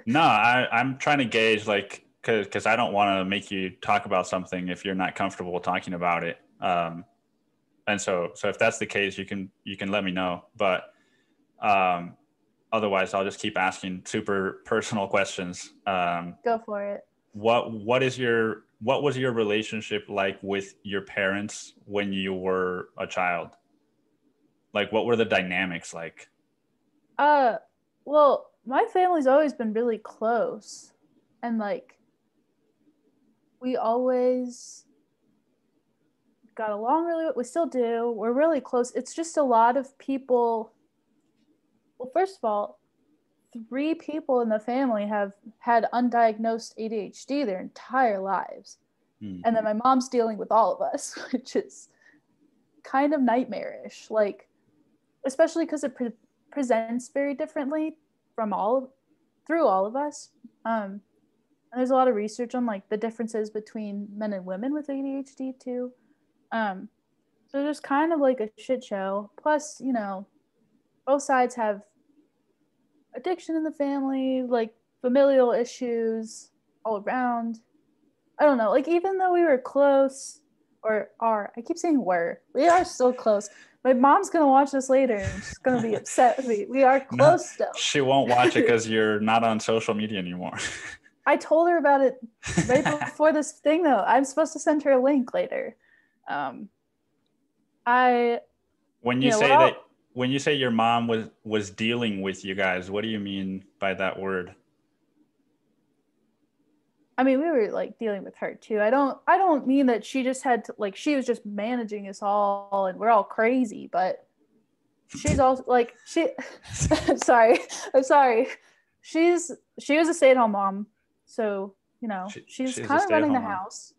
Speaker 2: No, I'm trying to gauge, like, because I don't want to make you talk about something if you're not comfortable talking about it. And so if that's the case, you can let me know. But otherwise, I'll just keep asking super personal questions.
Speaker 1: Go for it.
Speaker 2: What was your relationship like with your parents when you were a child? Like, what were the dynamics like?
Speaker 1: Well, my family's always been really close, and like we always got along really well. We still do. We're really close. It's just a lot of people. Well, first of all, 3 people in the family have had undiagnosed ADHD their entire lives. And then my mom's dealing with all of us, which is kind of nightmarish. Like, especially because it presents very differently through all of us. And there's a lot of research on like the differences between men and women with ADHD too. So there's kind of like a shit show. Plus, you know, both sides have addiction in the family, like familial issues all around. I don't know. Like, even though we were close, I keep saying we are still close. My mom's gonna watch this later and she's gonna be upset with me. We are close still.
Speaker 2: She won't watch it because you're not on social media anymore.
Speaker 1: I told her about it right before this thing, though. I'm supposed to send her a link later.
Speaker 2: When you say your mom was dealing with you guys, what do you mean by that word?
Speaker 1: I mean, we were like dealing with her too. I don't mean that she just had to, like, she was just managing us all and we're all crazy, but she's also like, I'm sorry. She was a stay-at-home mom. So, you know, she's kind of running the house.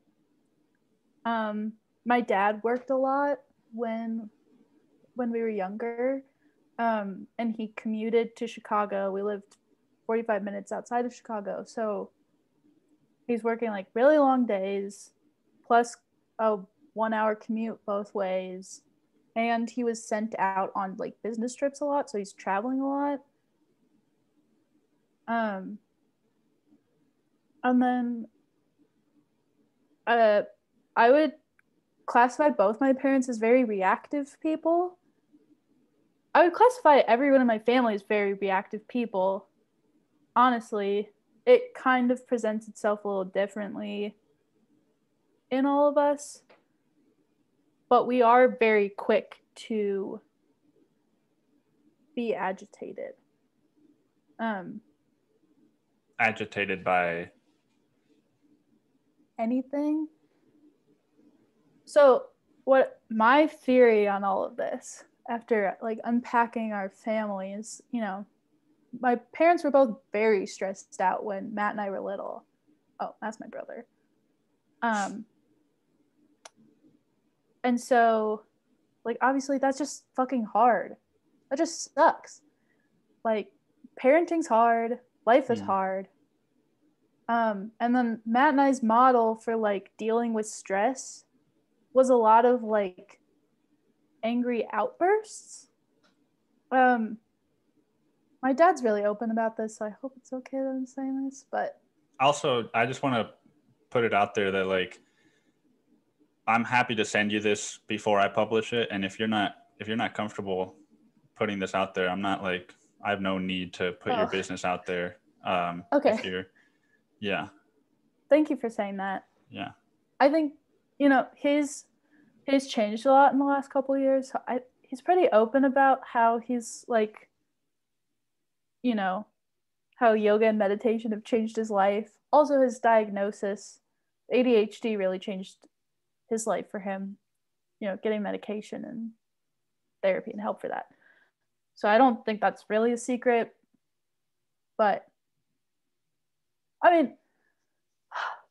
Speaker 1: My dad worked a lot when we were younger. And he commuted to Chicago. We lived 45 minutes outside of Chicago. So he's working like really long days, plus a 1-hour commute both ways. And he was sent out on like business trips a lot. So he's traveling a lot. And then I would classify both my parents as very reactive people. I would classify everyone in my family as very reactive people. Honestly, it kind of presents itself a little differently in all of us. But we are very quick to be agitated.
Speaker 2: Agitated by
Speaker 1: anything. So what my theory on all of this, after like unpacking our families, you know, my parents were both very stressed out when Matt and I were little. Oh, that's my brother. And so, like, obviously that's just fucking hard. That just sucks. Like, parenting's hard. Life is hard. And then Matt and I's model for like dealing with stress was a lot of like angry outbursts. My dad's really open about this, so I hope it's okay that I'm saying this. But
Speaker 2: also, I just want to put it out there that like I'm happy to send you this before I publish it, and if you're not comfortable putting this out there, I'm not like, I have no need to put your business out there.
Speaker 1: Okay.
Speaker 2: Yeah.
Speaker 1: Thank you for saying that.
Speaker 2: Yeah.
Speaker 1: I think, you know, he's changed a lot in the last couple of years. He's pretty open about how he's like, you know, how yoga and meditation have changed his life. Also, his diagnosis, ADHD, really changed his life for him. You know, getting medication and therapy and help for that. So I don't think that's really a secret. But I mean,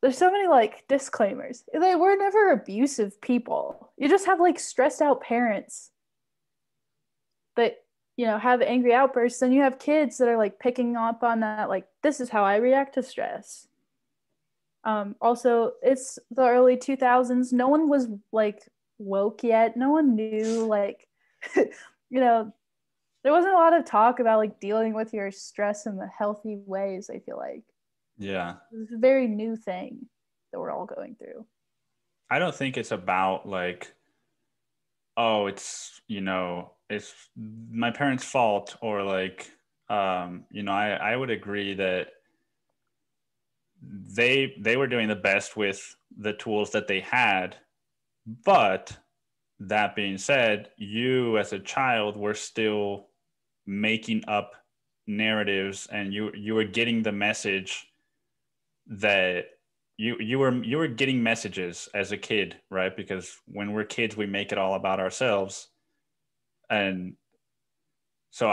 Speaker 1: there's so many like disclaimers. They were never abusive people. You just have like stressed out parents that, you know, have angry outbursts, and you have kids that are like picking up on that, like, this is how I react to stress. Also, it's the early 2000s. No one was like woke yet. No one knew like, you know, there wasn't a lot of talk about like dealing with your stress in the healthy ways. I feel like
Speaker 2: Yeah.
Speaker 1: it's a very new thing that we're all going through.
Speaker 2: I don't think it's about like, oh, it's my parents' fault, or like, I would agree that they were doing the best with the tools that they had. But that being said, you as a child were still making up narratives, and you were getting the message that you were getting messages as a kid, right? Because when we're kids, we make it all about ourselves. And so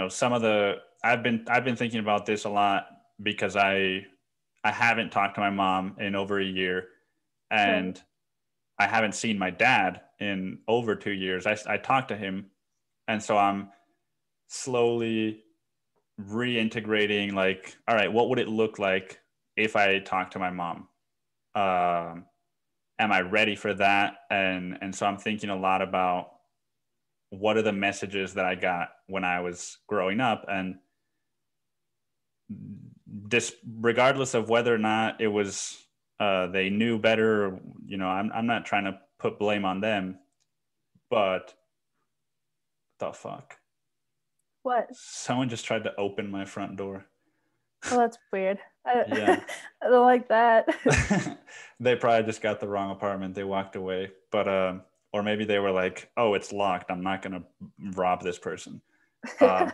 Speaker 2: some of the I've been thinking about this a lot, because I haven't talked to my mom in over a year, and
Speaker 1: Right.
Speaker 2: I haven't seen my dad in over 2 years. I talked to him, and so I'm slowly reintegrating, like, all right, what would it look like if I talked to my mom? Um, am I ready for that? And so I'm thinking a lot about what are the messages that I got when I was growing up, and this, regardless of whether or not it was they knew better, or, I'm not trying to put blame on them, but the fuck,
Speaker 1: What?
Speaker 2: someone just tried to open my front door.
Speaker 1: Oh, that's weird.
Speaker 2: Yeah.
Speaker 1: I don't like that.
Speaker 2: They probably just got the wrong apartment, they walked away, but or maybe they were like, oh, it's locked, I'm not gonna rob this person. um,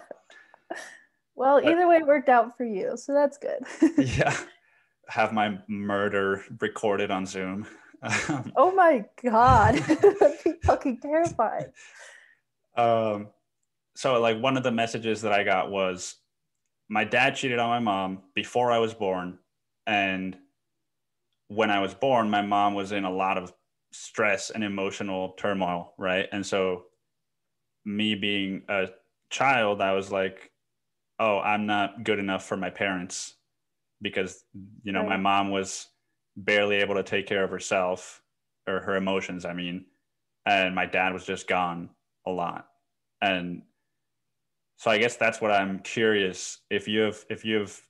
Speaker 1: Well,
Speaker 2: but
Speaker 1: either way, it worked out for you, so that's good.
Speaker 2: yeah, have my murder recorded on Zoom.
Speaker 1: Oh my god, that'd be fucking terrifying.
Speaker 2: um, so like one of the messages that I got was, my dad cheated on my mom before I was born, and when I was born, my mom was in a lot of stress and emotional turmoil, right? And so me being a child, I was like, oh, I'm not good enough for my parents, because my
Speaker 1: Right.
Speaker 2: mom was barely able to take care of herself, or her emotions, I mean, and my dad was just gone a lot. And so I guess that's what I'm curious, if you've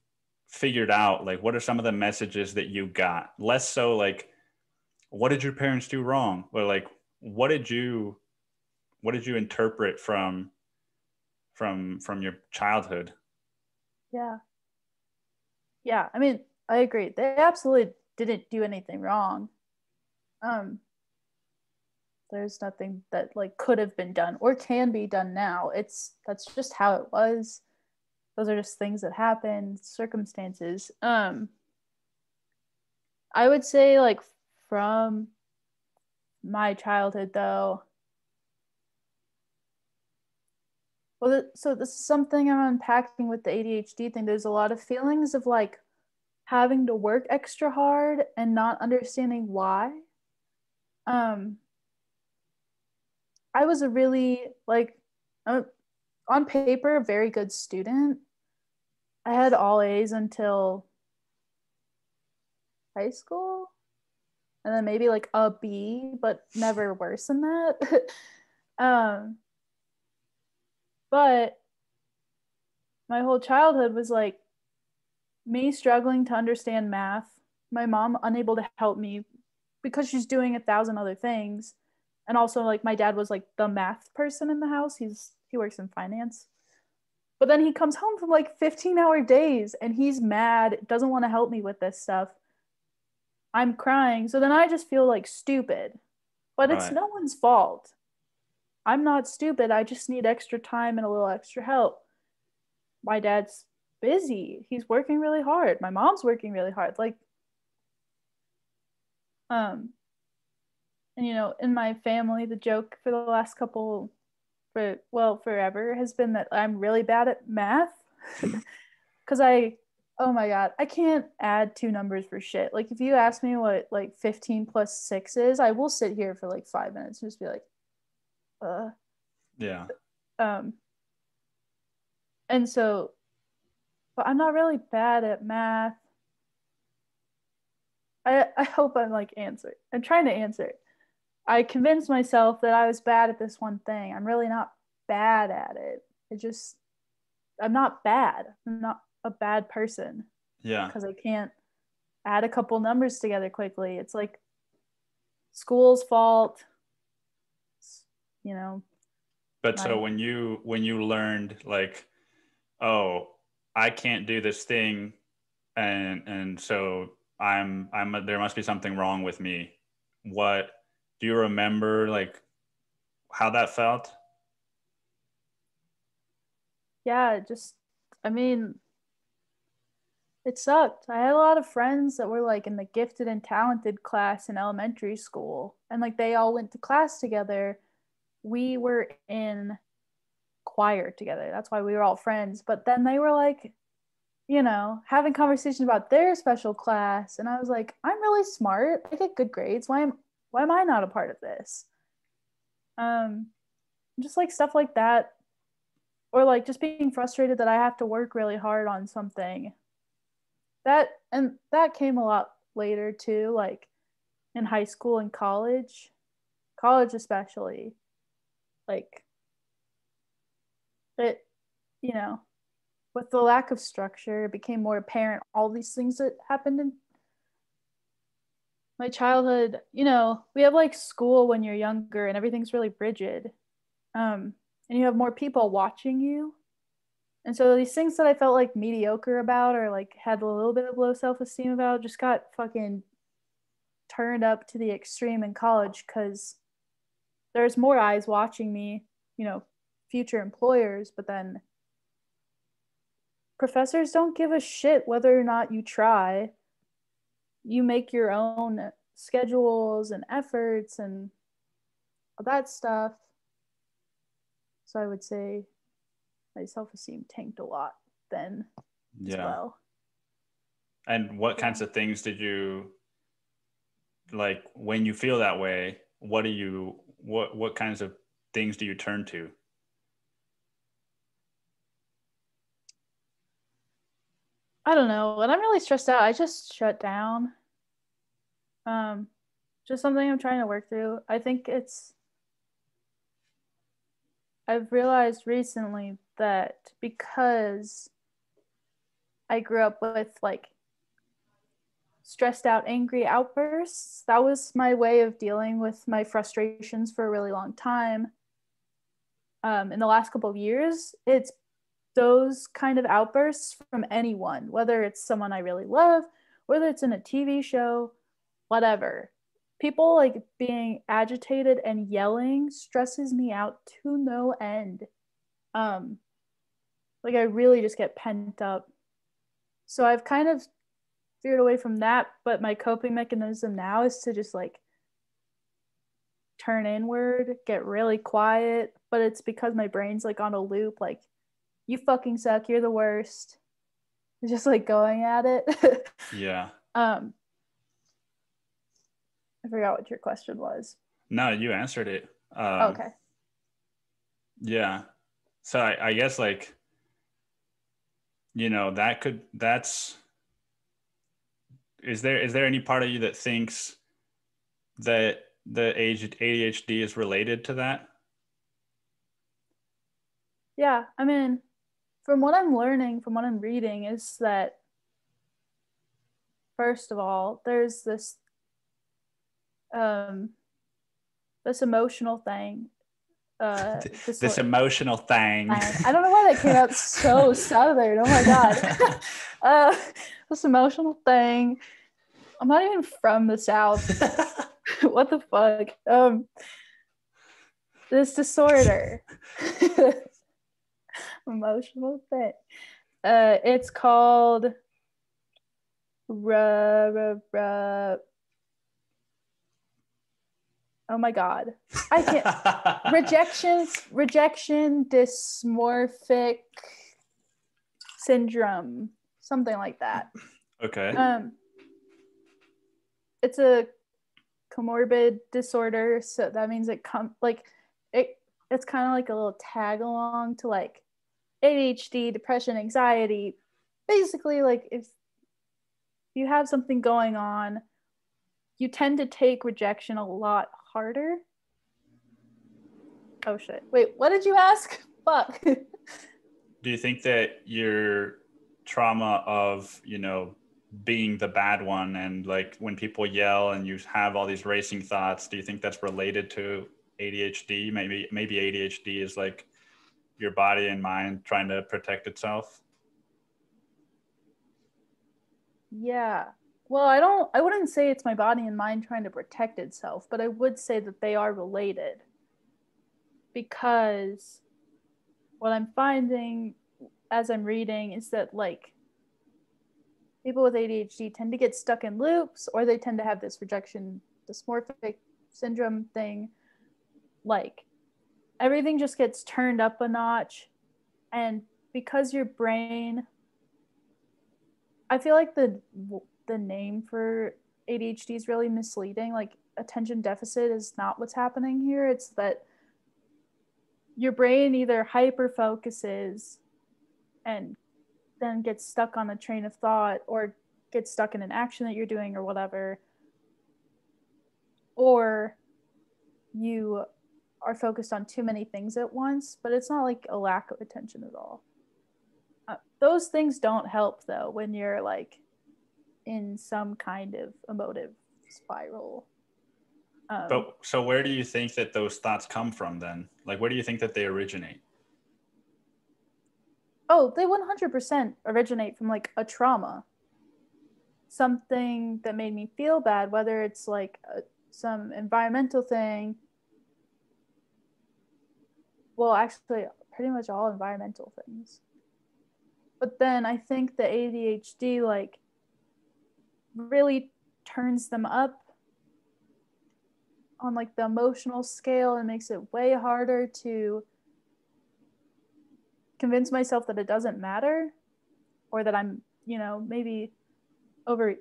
Speaker 2: figured out, like, what are some of the messages that you got, less so like what did your parents do wrong, or like what did you interpret from your childhood?
Speaker 1: Yeah. Yeah. I mean, I agree. They absolutely didn't do anything wrong. Um, there's nothing that like could have been done or can be done now. That's just how it was. Those are just things that happen, circumstances. I would say like from my childhood though, well, so this is something I'm unpacking with the ADHD thing. There's a lot of feelings of like having to work extra hard and not understanding why. Um, I was a really like uh, on paper a very good student. I had all A's until high school, and then maybe like a B, but never worse than that. um, but my whole childhood was like me struggling to understand math, my mom unable to help me because she's doing 1,000 other things. And also like my dad was like the math person in the house. He works in finance. But then he comes home from like 15-hour days and he's mad, doesn't want to help me with this stuff. I'm crying. So then I just feel like stupid. But it's
Speaker 2: Right.
Speaker 1: no one's fault. I'm not stupid. I just need extra time and a little extra help. My dad's busy. He's working really hard. My mom's working really hard. Like um and in my family the joke for the last couple for well forever has been that I'm really bad at math cuz I oh my god, I can't add two numbers for shit. Like if you ask me what like 15 plus 6 is, I will sit here for like 5 minutes and just be like uh
Speaker 2: Yeah.
Speaker 1: um and so but I'm not really bad at math. I hope I'm like answering. I'm trying to answer it. I convinced myself that I was bad at this one thing. I'm really not bad at it. I'm not bad. I'm not a bad person.
Speaker 2: Yeah.
Speaker 1: Because I can't add a couple numbers together quickly. It's like school's fault, you know.
Speaker 2: But so when you learned like, oh, I can't do this thing, and so there must be something wrong with me. What do you remember, like how that felt?
Speaker 1: Yeah, I mean, it sucked. I had a lot of friends that were like in the gifted and talented class in elementary school, and like they all went to class together. We were in choir together. That's why we were all friends. But then they were like, having conversations about their special class, and I was like, I'm really smart. I get good grades. Why am I not a part of this? Just like stuff like that, or like just being frustrated that I have to work really hard on something. That came a lot later too, like in high school and college especially. Like it, you know, with the lack of structure, it became more apparent all these things that happened in my childhood. We have like school when you're younger and everything's really rigid. And you have more people watching you. And so these things that I felt like mediocre about or like had a little bit of low self-esteem about just got fucking turned up to the extreme in college because there's more eyes watching me, future employers, but then professors don't give a shit whether or not you try. You make your own schedules and efforts and all that stuff. So I would say my self-esteem tanked a lot then as well.
Speaker 2: And what kinds of things did you like when you feel that way? What kinds of things do you turn to?
Speaker 1: I don't know. When I'm really stressed out, I just shut down. Just something I'm trying to work through. I think I've realized recently that because I grew up with like stressed out, angry outbursts, that was my way of dealing with my frustrations for a really long time. In the last couple of years, it's those kind of outbursts from anyone, whether it's someone I really love, whether it's in a TV show, whatever. People like being agitated and yelling stresses me out to no end. Like I really just get pent up. So I've kind of veered away from that, but my coping mechanism now is to just like turn inward, get really quiet, but it's because my brain's like on a loop, like you fucking suck, you're the worst. It's just like going at it.
Speaker 2: Yeah.
Speaker 1: I forgot what your question was.
Speaker 2: No, you answered it.
Speaker 1: Okay.
Speaker 2: Yeah. So I guess like, is there any part of you that thinks that the ADHD is related to that?
Speaker 1: Yeah. I mean, from what I'm learning, from what I'm reading, is that first of all, there's this emotional thing.
Speaker 2: This emotional thing.
Speaker 1: I don't know why that came out so southern. Oh my god. This emotional thing. I'm not even from the South. What the fuck? This disorder. Emotional thing. It's called oh my god, I can't. rejection dysmorphic syndrome, something like that.
Speaker 2: Okay.
Speaker 1: It's a comorbid disorder, so that means it's kind of like a little tag along to like ADHD, depression, anxiety. Basically, like if you have something going on you tend to take rejection a lot harder. Oh shit. Wait, what did you ask? Fuck.
Speaker 2: Do you think that your trauma of, being the bad one, and like when people yell and you have all these racing thoughts, do you think that's related to ADHD? Maybe ADHD is like your body and mind trying to protect itself?
Speaker 1: Yeah. Well, I wouldn't say it's my body and mind trying to protect itself, but I would say that they are related. Because what I'm finding as I'm reading is that like people with ADHD tend to get stuck in loops, or they tend to have this rejection dysmorphic syndrome thing. Like everything just gets turned up a notch. And because your brain, I feel like the name for ADHD is really misleading. Like attention deficit is not what's happening here. It's that your brain either hyper focuses and then gets stuck on a train of thought, or gets stuck in an action that you're doing or whatever, or you are focused on too many things at once. But it's not like a lack of attention at all. Those things don't help though when you're like in some kind of emotive spiral.
Speaker 2: But so where do you think that those thoughts come from then? Like, where do you think that they originate?
Speaker 1: Oh, they 100% originate from like a trauma. Something that made me feel bad, whether it's like some environmental thing. Well, actually, pretty much all environmental things. But then I think the ADHD like really turns them up on like the emotional scale and makes it way harder to convince myself that it doesn't matter, or that I'm, maybe overreacting.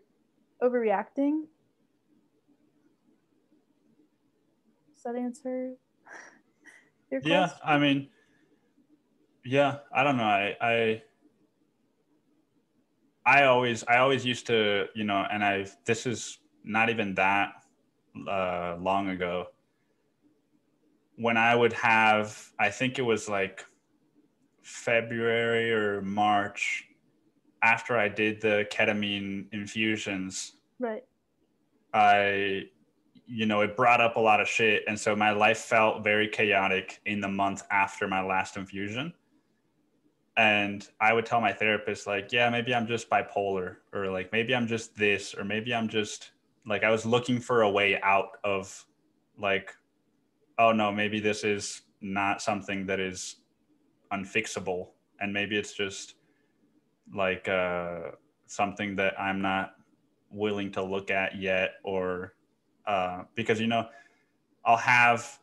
Speaker 1: Does that answer your question?
Speaker 2: Yeah, I mean, yeah, I don't know. I always used to, and this is not even that long ago, when I would have, I think it was like February or March, after I did the ketamine infusions,
Speaker 1: Right.
Speaker 2: it brought up a lot of shit. And so my life felt very chaotic in the month after my last infusion. And I would tell my therapist, like, yeah, maybe I'm just bipolar, or like, maybe I'm just this, or maybe I'm just like, I was looking for a way out of like, oh no, maybe this is not something that is unfixable. And maybe it's just like something that I'm not willing to look at yet, or because, I'll have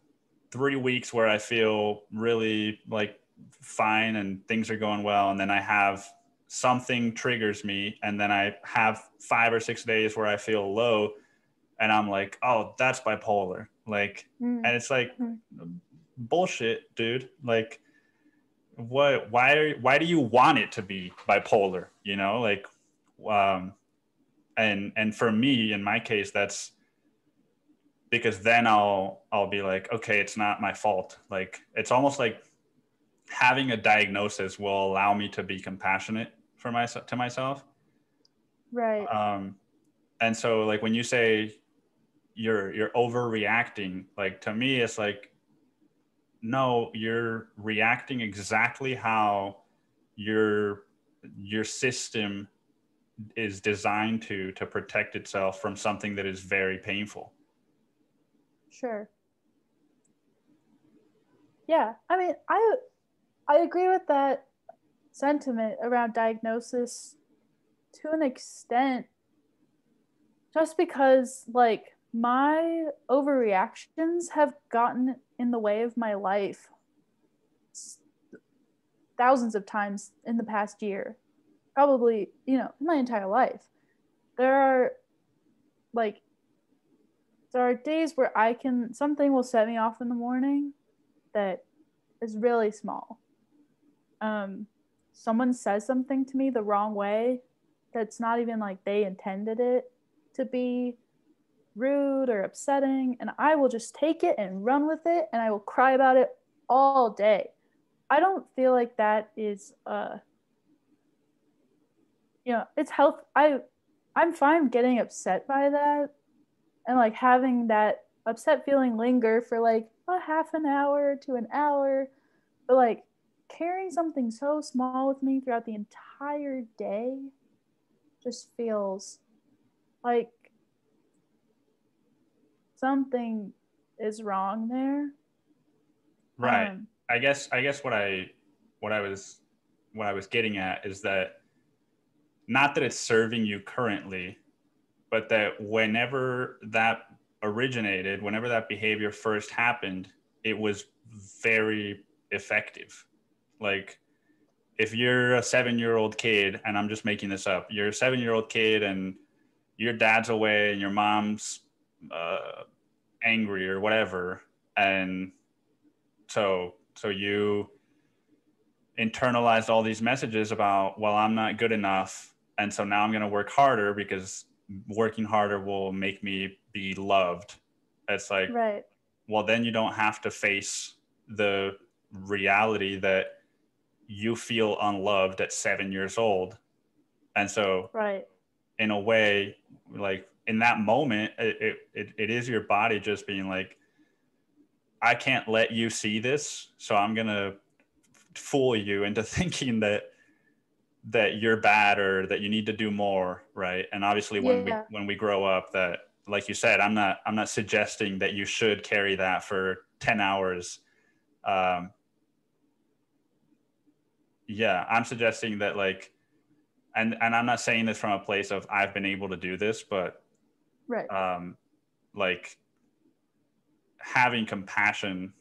Speaker 2: 3 weeks where I feel really like fine and things are going well, and then I have something triggers me, and then I have 5 or 6 days where I feel low, and I'm like, oh, that's bipolar. Like, and it's like, bullshit, dude. Like, why do you want it to be bipolar? Like, and for me, in my case, that's because then I'll be like, okay, it's not my fault. Like, it's almost like having a diagnosis will allow me to be compassionate to myself.
Speaker 1: Right.
Speaker 2: And so like when you say you're overreacting, like to me, it's like, no, you're reacting exactly how your system is designed to protect itself from something that is very painful.
Speaker 1: Sure. Yeah, I mean, I agree with that sentiment around diagnosis to an extent, just because like my overreactions have gotten in the way of my life thousands of times in the past year, probably, my entire life. There are like days where something will set me off in the morning that is really small. Someone says something to me the wrong way that's not even like they intended it to be, rude or upsetting, and I will just take it and run with it, and I will cry about it all day. I don't feel like that is it's health. I'm fine getting upset by that and like having that upset feeling linger for like a half an hour to an hour, but like carrying something so small with me throughout the entire day just feels like something is wrong there.
Speaker 2: Right. I guess what I was getting at is that not that it's serving you currently, but that whenever that originated, whenever that behavior first happened, it was very effective. Like if you're a 7-year-old kid, and I'm just making this up, you're a 7-year-old kid and your dad's away and your mom's angry or whatever, and so you internalized all these messages about, well, I'm not good enough, and so now I'm going to work harder because working harder will make me be loved. It's like,
Speaker 1: right.
Speaker 2: Well, then you don't have to face the reality that you feel unloved at 7 years old. And so
Speaker 1: right.
Speaker 2: in a way, like in that moment, it is your body just being like, I can't let you see this, so I'm going to fool you into thinking that you're bad or that you need to do more, right? And obviously when we grow up, that, like you said, I'm not suggesting that you should carry that for 10 hours. I'm suggesting that, like, and I'm not saying this from a place of I've been able to do this, but
Speaker 1: right.
Speaker 2: Like having compassion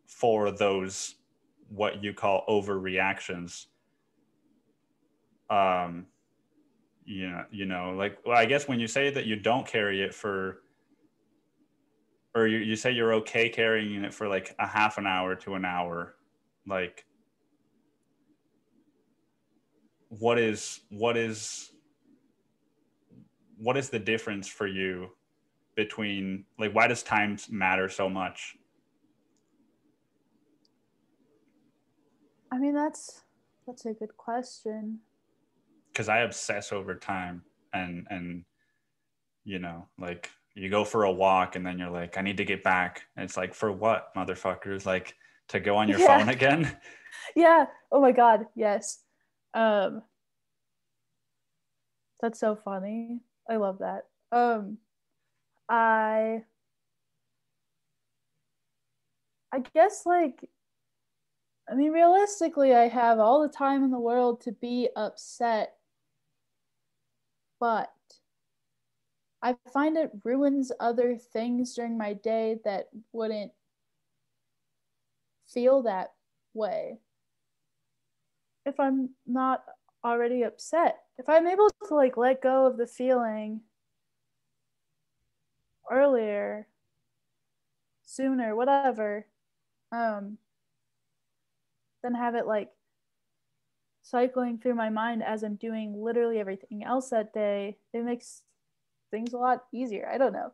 Speaker 2: for those what you call overreactions. Like, well, I guess when you say that you don't carry it for, or you say you're okay carrying it for like a half an hour to an hour, like what is the difference for you between, like, why does time matter so much?
Speaker 1: I mean, that's a good question.
Speaker 2: Because I obsess over time, and like you go for a walk and then you're like, I need to get back. And it's like, for what, motherfuckers? Like, to go on your phone again?
Speaker 1: Yeah. Oh my God. Yes. That's so funny. I love that. I guess, like, I mean, realistically, I have all the time in the world to be upset, but I find it ruins other things during my day that wouldn't feel that way if I'm not already upset. If I'm able to like let go of the feeling earlier, sooner, whatever, then have it like cycling through my mind as I'm doing literally everything else that day, it makes things a lot easier. I don't know.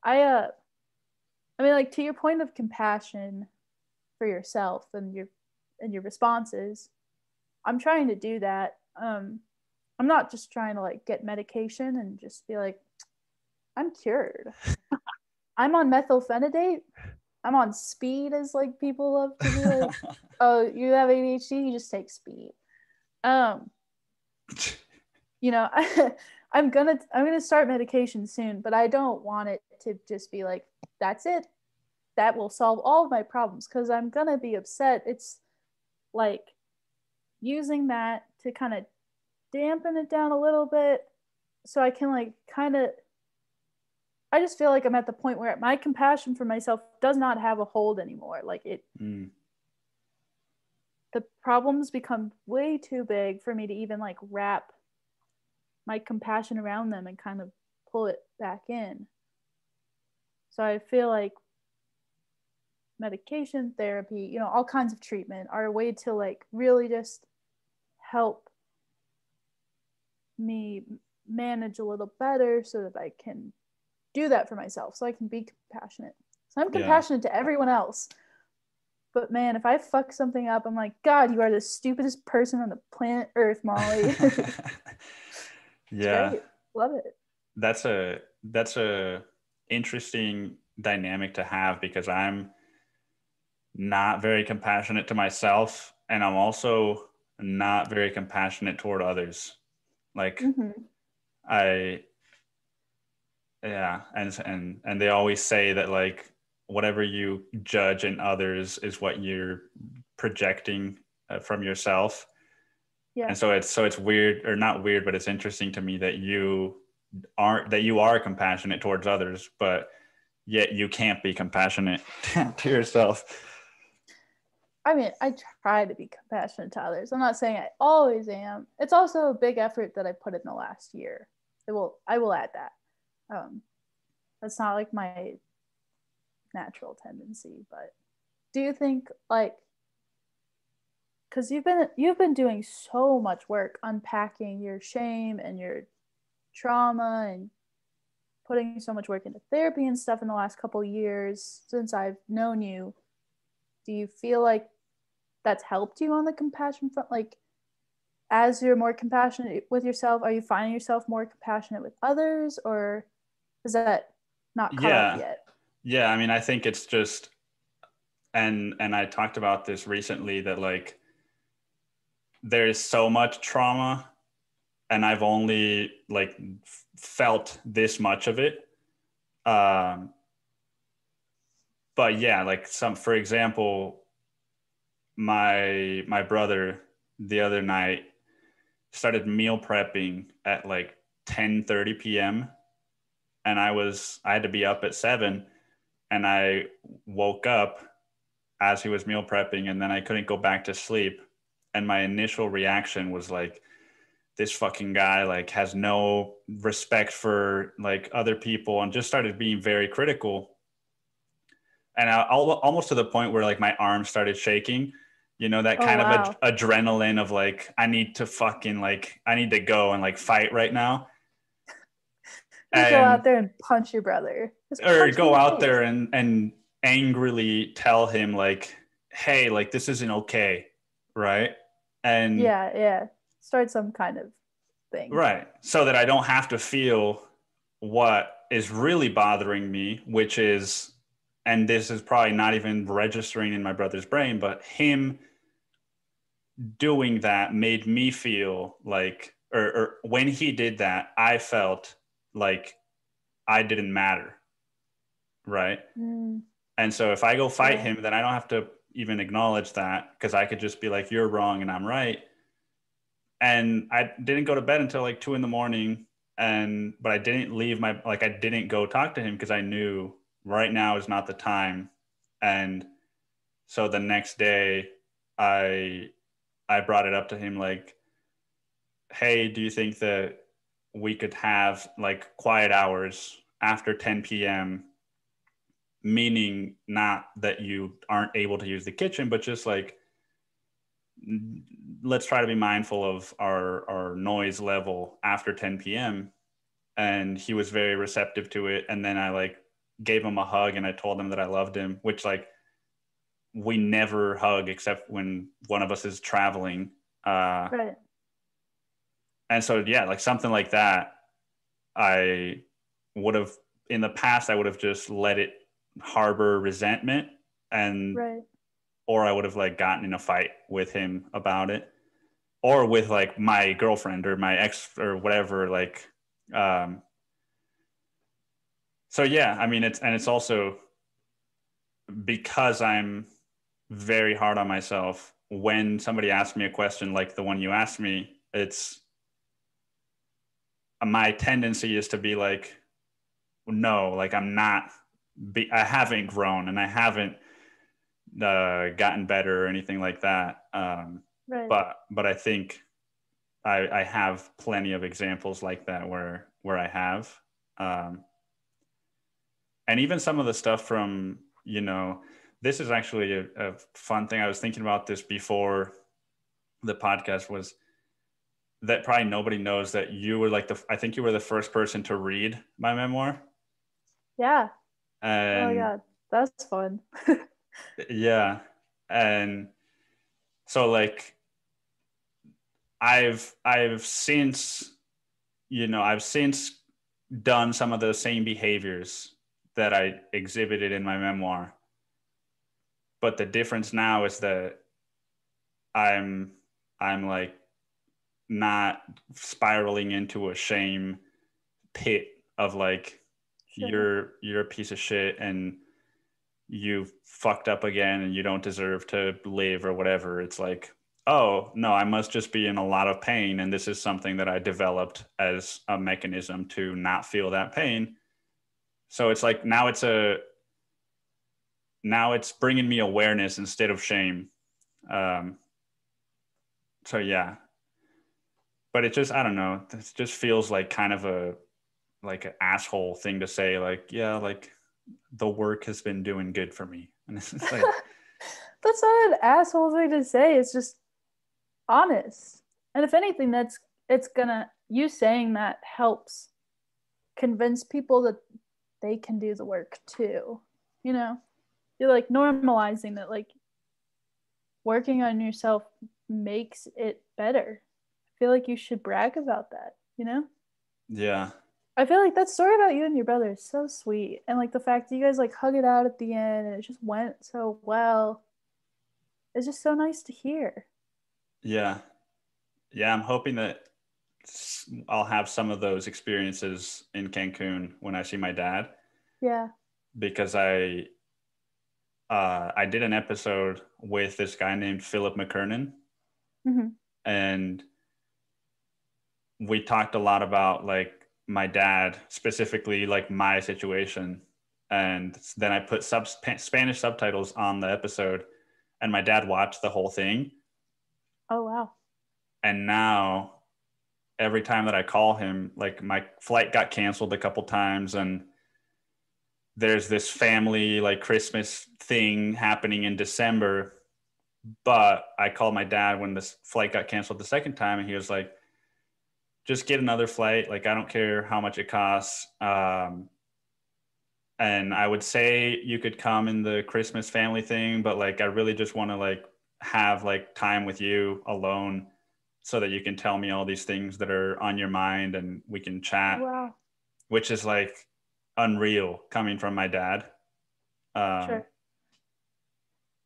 Speaker 1: I mean, like, to your point of compassion for yourself and your responses, I'm trying to do that. I'm not just trying to like get medication and just be like, I'm cured. I'm on methylphenidate. I'm on speed, as like people love to be like, oh, you have ADHD, you just take speed. I'm gonna start medication soon, but I don't want it to just be like, that's it. That will solve all of my problems, because I'm gonna be upset. It's like using that to kind of dampen it down a little bit so I can like kind of, I just feel like I'm at the point where my compassion for myself does not have a hold anymore. Like the problems become way too big for me to even like wrap my compassion around them and kind of pull it back in. So I feel like medication, therapy, all kinds of treatment are a way to like really just help me manage a little better so that I can do that for myself so I can be compassionate. So I'm
Speaker 2: Yeah.
Speaker 1: compassionate to everyone else. But man, if I fuck something up, I'm like, God, you are the stupidest person on the planet Earth, Molly.
Speaker 2: Yeah.
Speaker 1: Great. Love it.
Speaker 2: That's a interesting dynamic to have, because I'm not very compassionate to myself, and I'm also not very compassionate toward others. Like I yeah, and they always say that like whatever you judge in others is what you're projecting from yourself.
Speaker 1: Yeah.
Speaker 2: And so it's weird, or not weird, but it's interesting to me that you are compassionate towards others, but yet you can't be compassionate to yourself.
Speaker 1: I mean, I try to be compassionate to others. I'm not saying I always am. It's also a big effort that I put in the last year. I will add that. That's not like my natural tendency, but do you think like, because you've been doing so much work unpacking your shame and your trauma and putting so much work into therapy and stuff in the last couple years since I've known you, do you feel like that's helped you on the compassion front? Like, as you're more compassionate with yourself, are you finding yourself more compassionate with others, or is that not caught up yet?
Speaker 2: Yeah, I mean, I think it's just, and I talked about this recently, that like there is so much trauma and I've only like felt this much of it. But yeah, like for example, my brother the other night started meal prepping at like 10:30 p.m. and I had to be up at 7, and I woke up as he was meal prepping, and then I couldn't go back to sleep. And my initial reaction was like, this fucking guy like has no respect for like other people, and just started being very critical. And almost to the point where like my arms started shaking, you know, that kind of adrenaline of like, I need to go and like fight right now.
Speaker 1: And go out there and punch your brother.
Speaker 2: Or go out there and angrily tell him like, hey, like this isn't okay, right? And
Speaker 1: yeah, start some kind of thing,
Speaker 2: right? So that I don't have to feel what is really bothering me, which is, and this is probably not even registering in my brother's brain, but him doing that made me feel like, or when he did that, I felt like I didn't matter, right? And so if I go fight him, then I don't have to even acknowledge that, because I could just be like, you're wrong and I'm right. And I didn't go to bed until like 2 a.m. But I didn't leave I didn't go talk to him, because I knew right now is not the time. And so the next day I brought it up to him like, hey, do you think that we could have like quiet hours after 10 p.m., meaning not that you aren't able to use the kitchen, but just like, let's try to be mindful of our noise level after 10 p.m. And he was very receptive to it. And then I like gave him a hug and I told him that I loved him, which like we never hug except when one of us is traveling.
Speaker 1: right.
Speaker 2: And so, yeah, like something like that, I would have, in the past, I would have just let it harbor resentment, and or I would have like gotten in a fight with him about it, or with like my girlfriend or my ex or whatever. Like, so yeah, I mean, it's also because I'm very hard on myself. When somebody asks me a question like the one you asked me, it's my tendency is to be like, no, like I haven't grown and I haven't gotten better or anything like that. But I think I have plenty of examples like that where I have, and even some of the stuff from, you know, this is actually a fun thing. I was thinking about this before the podcast, was that probably nobody knows that you were like I think you were the first person to read my memoir.
Speaker 1: Yeah. Oh my
Speaker 2: And
Speaker 1: God. That's fun.
Speaker 2: yeah. And so like I've since, I've since done some of those same behaviors that I exhibited in my memoir. But the difference now is that I'm I'm like not spiraling into a shame pit of like
Speaker 1: Sure.
Speaker 2: you're a piece of shit and you fucked up again and you don't deserve to live or whatever. It's like, oh no, I must just be in a lot of pain, and this is something that I developed as a mechanism to not feel that pain. So it's like now it's bringing me awareness instead of shame. um, so yeah, but it just, I don't know, it just feels like kind of a like an asshole thing to say, like, yeah, like the work has been doing good for me. And it's like,
Speaker 1: That's not an asshole thing to say. It's just honest. And if anything, it's gonna, you saying that helps convince people that they can do the work too. You know, you're like normalizing that, like working on yourself makes it better. I feel like you should brag about that, you know?
Speaker 2: yeah,
Speaker 1: I feel like that story about you and your brother is so sweet. And like the fact that you guys like hug it out at the end and it just went so well. It's just so nice to hear.
Speaker 2: yeah, yeah. I'm hoping that I'll have some of those experiences in Cancun when I see my dad,
Speaker 1: Yeah.
Speaker 2: because I did an episode with this guy named Philip McKernan,
Speaker 1: Mm-hmm.
Speaker 2: and we talked a lot about like my dad, specifically like my situation. And then I put Spanish subtitles on the episode, and my dad watched the whole thing.
Speaker 1: Oh, wow.
Speaker 2: And now every time that I call him, like my flight got canceled a couple times, and there's this family like Christmas thing happening in December. But I called my dad when this flight got canceled the second time, and he was like, just get another flight. Like, I don't care how much it costs. And I would say you could come in the Christmas family thing, but like, I really just want to like have like time with you alone so that you can tell me all these things that are on your mind and we can chat,
Speaker 1: Wow.
Speaker 2: which is like unreal coming from my dad. Um,
Speaker 1: Sure.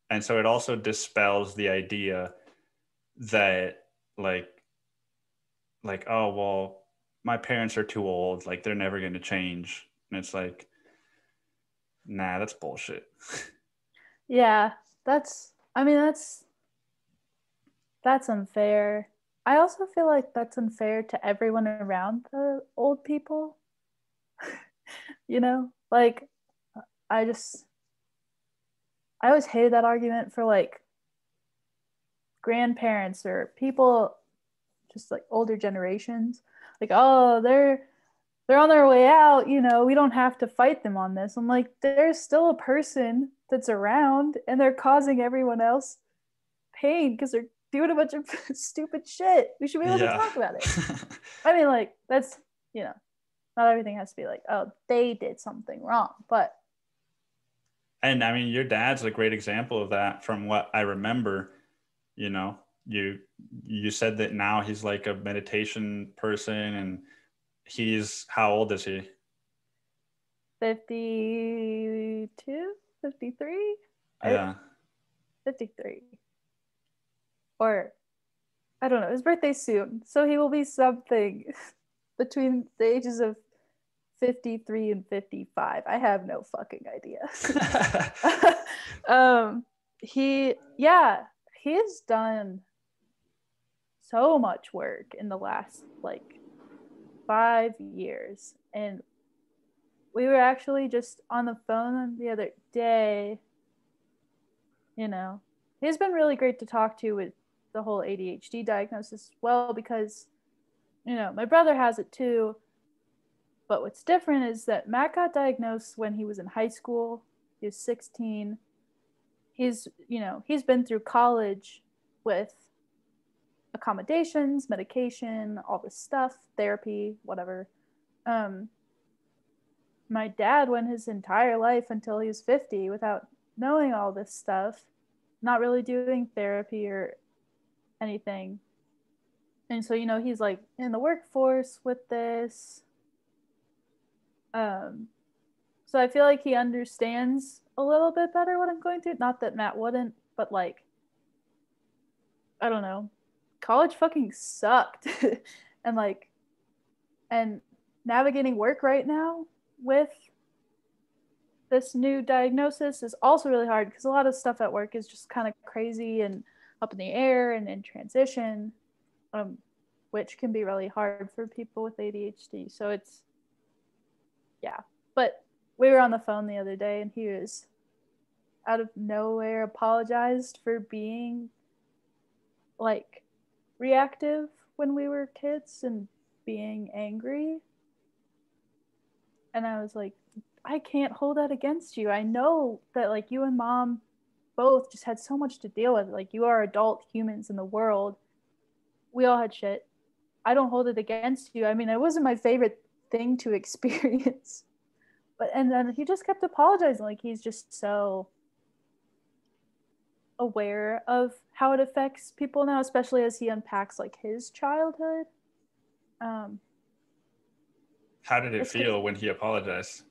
Speaker 2: and so it also dispels the idea that like oh well, my parents are too old, like they're never going to change. And it's like, nah, that's bullshit.
Speaker 1: Yeah. I mean, that's unfair. I also feel like that's unfair to everyone around the old people, you know? Like, I just, I always hated that argument for like grandparents or people just like older generations. Like, oh, they're on their way out, you know, we don't have to fight them on this. I'm like, there's still a person that's around and they're causing everyone else pain because they're doing a bunch of stupid shit. We should be able to
Speaker 2: Yeah.
Speaker 1: talk about it. I mean, like, that's, you know, not everything has to be like, oh, they did something wrong. But
Speaker 2: And I mean, your dad's a great example of that from what I remember. You know, you said that now he's like a meditation person, and he's, how old is he?
Speaker 1: 52, 53,
Speaker 2: Yeah.
Speaker 1: 53. Or I don't know, his birthday's soon. So he will be something between the ages of 53 and 55. I have no fucking idea. um, yeah, he has done so much work in the last like 5 years. And we were actually just on the phone the other day. You know, he's been really great to talk to with the whole ADHD diagnosis as well, because, you know, my brother has it too. But what's different is that Matt got diagnosed when he was in high school. He was 16. He's been through college with accommodations, medication, all this stuff, therapy, whatever. Um, My dad went his entire life until he was 50 without knowing all this stuff, not really doing therapy or anything. And so, he's like in the workforce with this. So I feel like he understands a little bit better what I'm going through. Not that Matt wouldn't, but like, I don't know. College fucking sucked. and like, and navigating work right now with this new diagnosis is also really hard because a lot of stuff at work is just kind of crazy and up in the air and in transition, which can be really hard for people with ADHD. So it's, yeah. But we were on the phone the other day and he was out of nowhere apologized for being like reactive when we were kids and being angry. And I was like, I can't hold that against you. I know that like you and mom both just had so much to deal with. Like you are adult humans in the world. We all had shit. I don't hold it against you. I mean, it wasn't my favorite thing to experience. But and then he just kept apologizing. Like he's just so aware of how it affects people now, especially as he unpacks like his childhood.
Speaker 2: How did it feel when he apologized?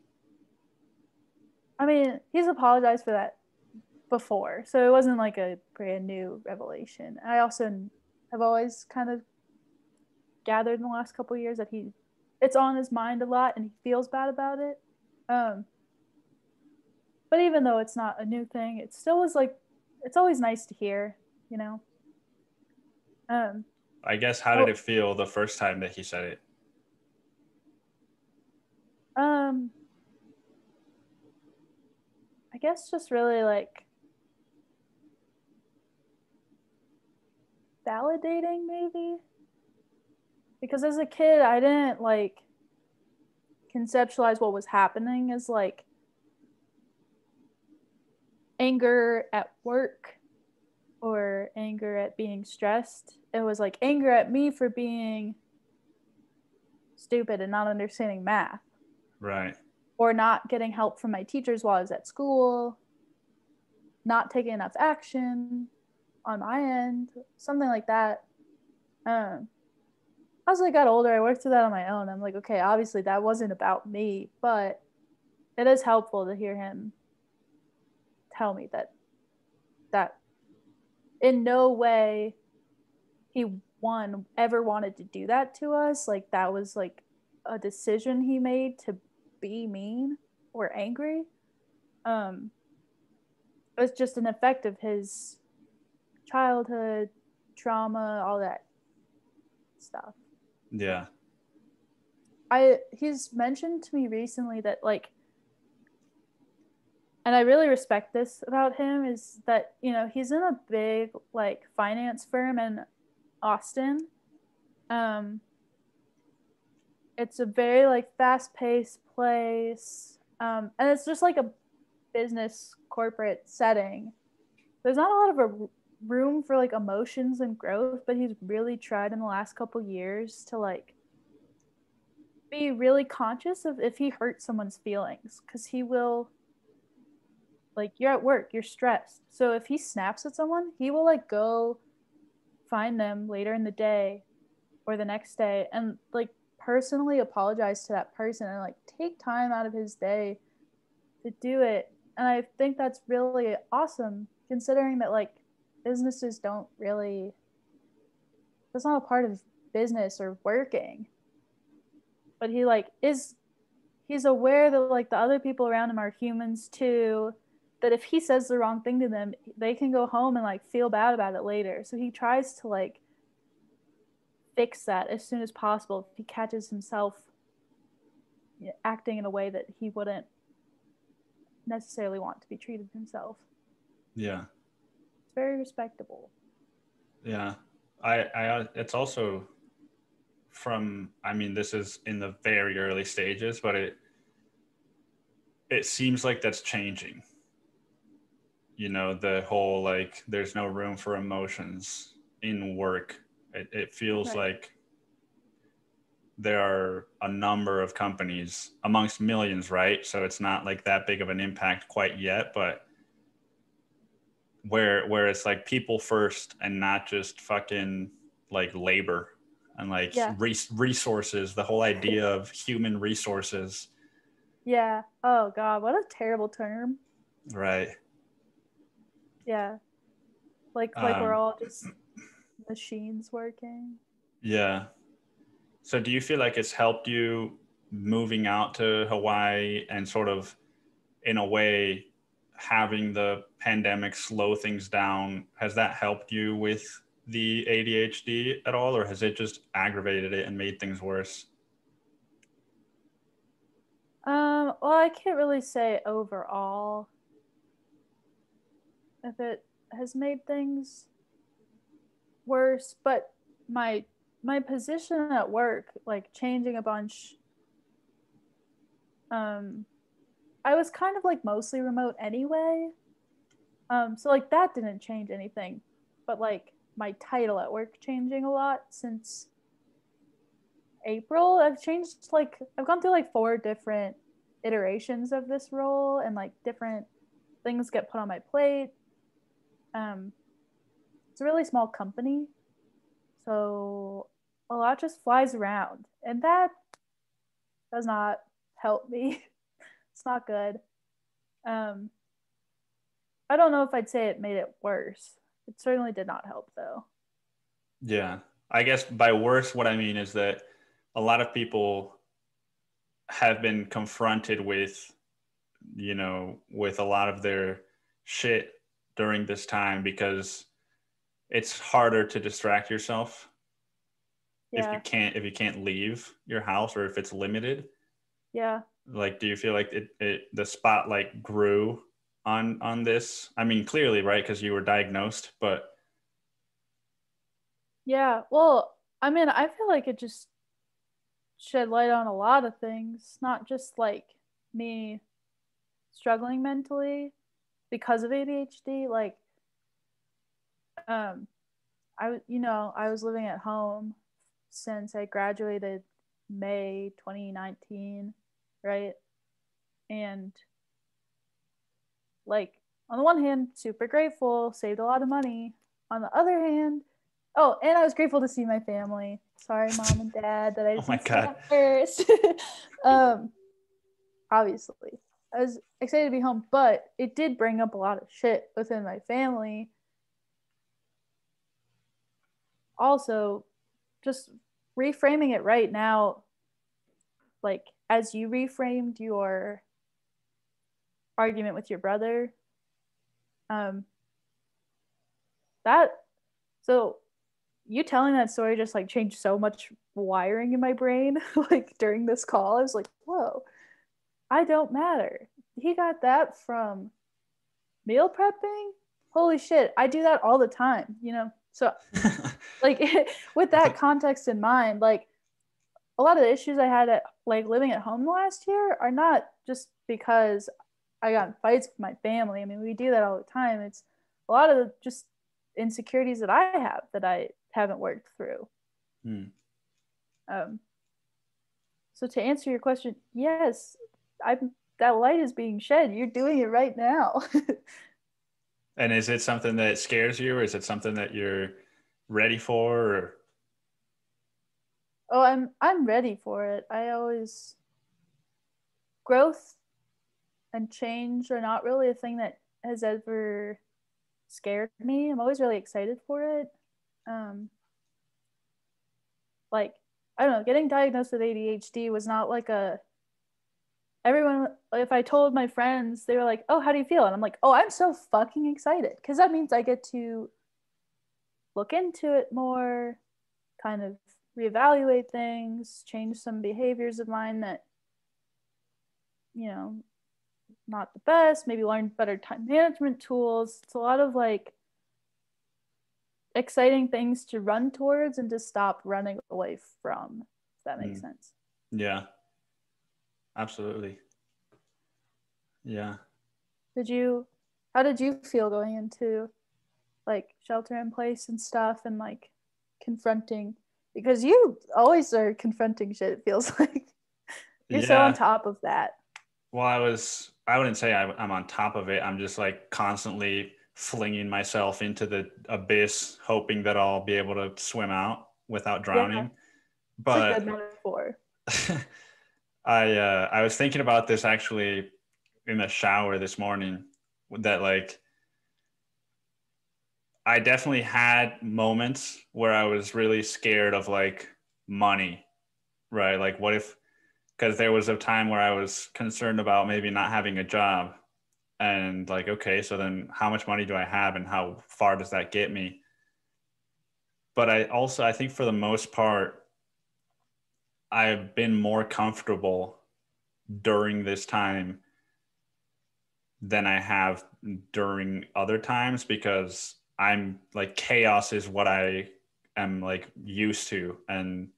Speaker 1: I mean, he's apologized for that before, so it wasn't like a brand new revelation. I also have always kind of gathered in the last couple of years that it's on his mind a lot and he feels bad about it. But even though it's not a new thing, it still was like, it's always nice to hear, you know?
Speaker 2: I guess, how did it feel the first time that he said it?
Speaker 1: I guess just really like validating maybe. Because as a kid, I didn't like conceptualize what was happening as like anger at work or anger at being stressed. It was like anger at me for being stupid and not understanding math.
Speaker 2: Right.
Speaker 1: Or not getting help from my teachers while I was at school, not taking enough action on my end, something like that. As I got older, I worked through that on my own. I'm like, okay, obviously that wasn't about me, but it is helpful to hear him tell me that in no way he ever wanted to do that to us. Like that was like a decision he made to be mean or angry. It's just an effect of his childhood trauma, all that stuff.
Speaker 2: Yeah.
Speaker 1: He's mentioned to me recently that like, and I really respect this about him, is that, he's in a big like finance firm in Austin. It's a very like fast-paced place. And it's just like a business corporate setting. There's not a lot of a room for like emotions and growth, but he's really tried in the last couple years to like be really conscious of if he hurts someone's feelings, because he will, like, you're at work, you're stressed, so if he snaps at someone, he will like go find them later in the day or the next day and like personally apologize to that person and like take time out of his day to do it. And I think that's really awesome, considering that like businesses don't really, that's not a part of business or working. But he like he's aware that like the other people around him are humans too, that if he says the wrong thing to them, they can go home and like feel bad about it later. So he tries to like fix that as soon as possible if he catches himself acting in a way that he wouldn't necessarily want to be treated himself.
Speaker 2: Yeah.
Speaker 1: It's very respectable.
Speaker 2: Yeah. I it's also from, I mean, this is in the very early stages, but it seems like that's changing. The whole like there's no room for emotions in work. It feels
Speaker 1: Right.
Speaker 2: like there are a number of companies amongst millions, right? So it's not like that big of an impact quite yet, but where it's like people first and not just fucking like labor and like
Speaker 1: Yeah.
Speaker 2: resources, the whole idea of human resources.
Speaker 1: Yeah. Oh God, what a terrible term.
Speaker 2: Right.
Speaker 1: Yeah. Like we're all just machines working.
Speaker 2: Yeah. So do you feel like it's helped you moving out to Hawaii and sort of in a way having the pandemic slow things down? Has that helped you with the ADHD at all, or has it just aggravated it and made things worse?
Speaker 1: Well, I can't really say overall if it has made things worse, but my my position at work, like changing a bunch, I was kind of like mostly remote anyway. So like that didn't change anything. But like my title at work changing a lot since April. I've gone through like 4 different iterations of this role, and like different things get put on my plate. Um it's a really small company, so a lot just flies around, and that does not help me. It's not good. Um I don't know if I'd say it made it worse. It certainly did not help though.
Speaker 2: Yeah. I guess by worse, what I mean is that a lot of people have been confronted with, with a lot of their shit during this time because it's harder to distract yourself
Speaker 1: Yeah.
Speaker 2: if you can't leave your house or if it's limited.
Speaker 1: Yeah.
Speaker 2: Like, do you feel like the spotlight grew on this? I mean, clearly, right? Because you were diagnosed, but
Speaker 1: Yeah. Well, I mean, I feel like it just shed light on a lot of things, not just like me struggling mentally because of ADHD. Like, um, I was living at home since I graduated May 2019, right? And like, on the one hand, super grateful, saved a lot of money. On the other hand, oh, and I was grateful to see my family. Sorry, mom and dad, that I
Speaker 2: oh my
Speaker 1: didn't see
Speaker 2: God.
Speaker 1: at first. um, Obviously, I was excited to be home, but it did bring up a lot of shit within my family. Also, just reframing it right now, like as you reframed your argument with your brother, um, that so you telling that story just like changed so much wiring in my brain. Like during this call, I was like, whoa, I don't matter. He got that from meal prepping. Holy shit, I do that all the time. So like with that context in mind, like a lot of the issues I had at like living at home last year are not just because I got in fights with my family. I mean, we do that all the time. It's a lot of just insecurities that I have that I haven't worked through.
Speaker 2: Hmm.
Speaker 1: Um, so to answer your question, yes, I'm that light is being shed. You're doing it right now.
Speaker 2: And is it something that scares you, or is it something that you're ready for? Or...
Speaker 1: Oh, I'm ready for it. I always growth and change are not really a thing that has ever scared me. I'm always really excited for it. Um, like I don't know, getting diagnosed with ADHD was not like a everyone. If I told my friends, they were like, "Oh, how do you feel?" And I'm like, "Oh, I'm so fucking excited because that means I get to look into it more, kind of reevaluate things, change some behaviors of mine that you know not the best, maybe learn better time management tools." It's a lot of like exciting things to run towards and to stop running away from, if that makes sense.
Speaker 2: Yeah, absolutely. Yeah.
Speaker 1: Did you, how did you feel going into like shelter in place and stuff and like confronting because you always are confronting shit, it feels like. You're so on top of that.
Speaker 2: Well, I wouldn't say I'm on top of it. I'm just like constantly flinging myself into the abyss, hoping that I'll be able to swim out without drowning.
Speaker 1: Yeah,
Speaker 2: but
Speaker 1: it's a good metaphor.
Speaker 2: I was thinking about this actually in the shower this morning, that like I definitely had moments where I was really scared of like money, right? Like what if, because there was a time where I was concerned about maybe not having a job, and like, okay, so then how much money do I have and how far does that get me? But I think for the most part, I've been more comfortable during this time than I have during other times, because I'm like, chaos is what I am like used to, and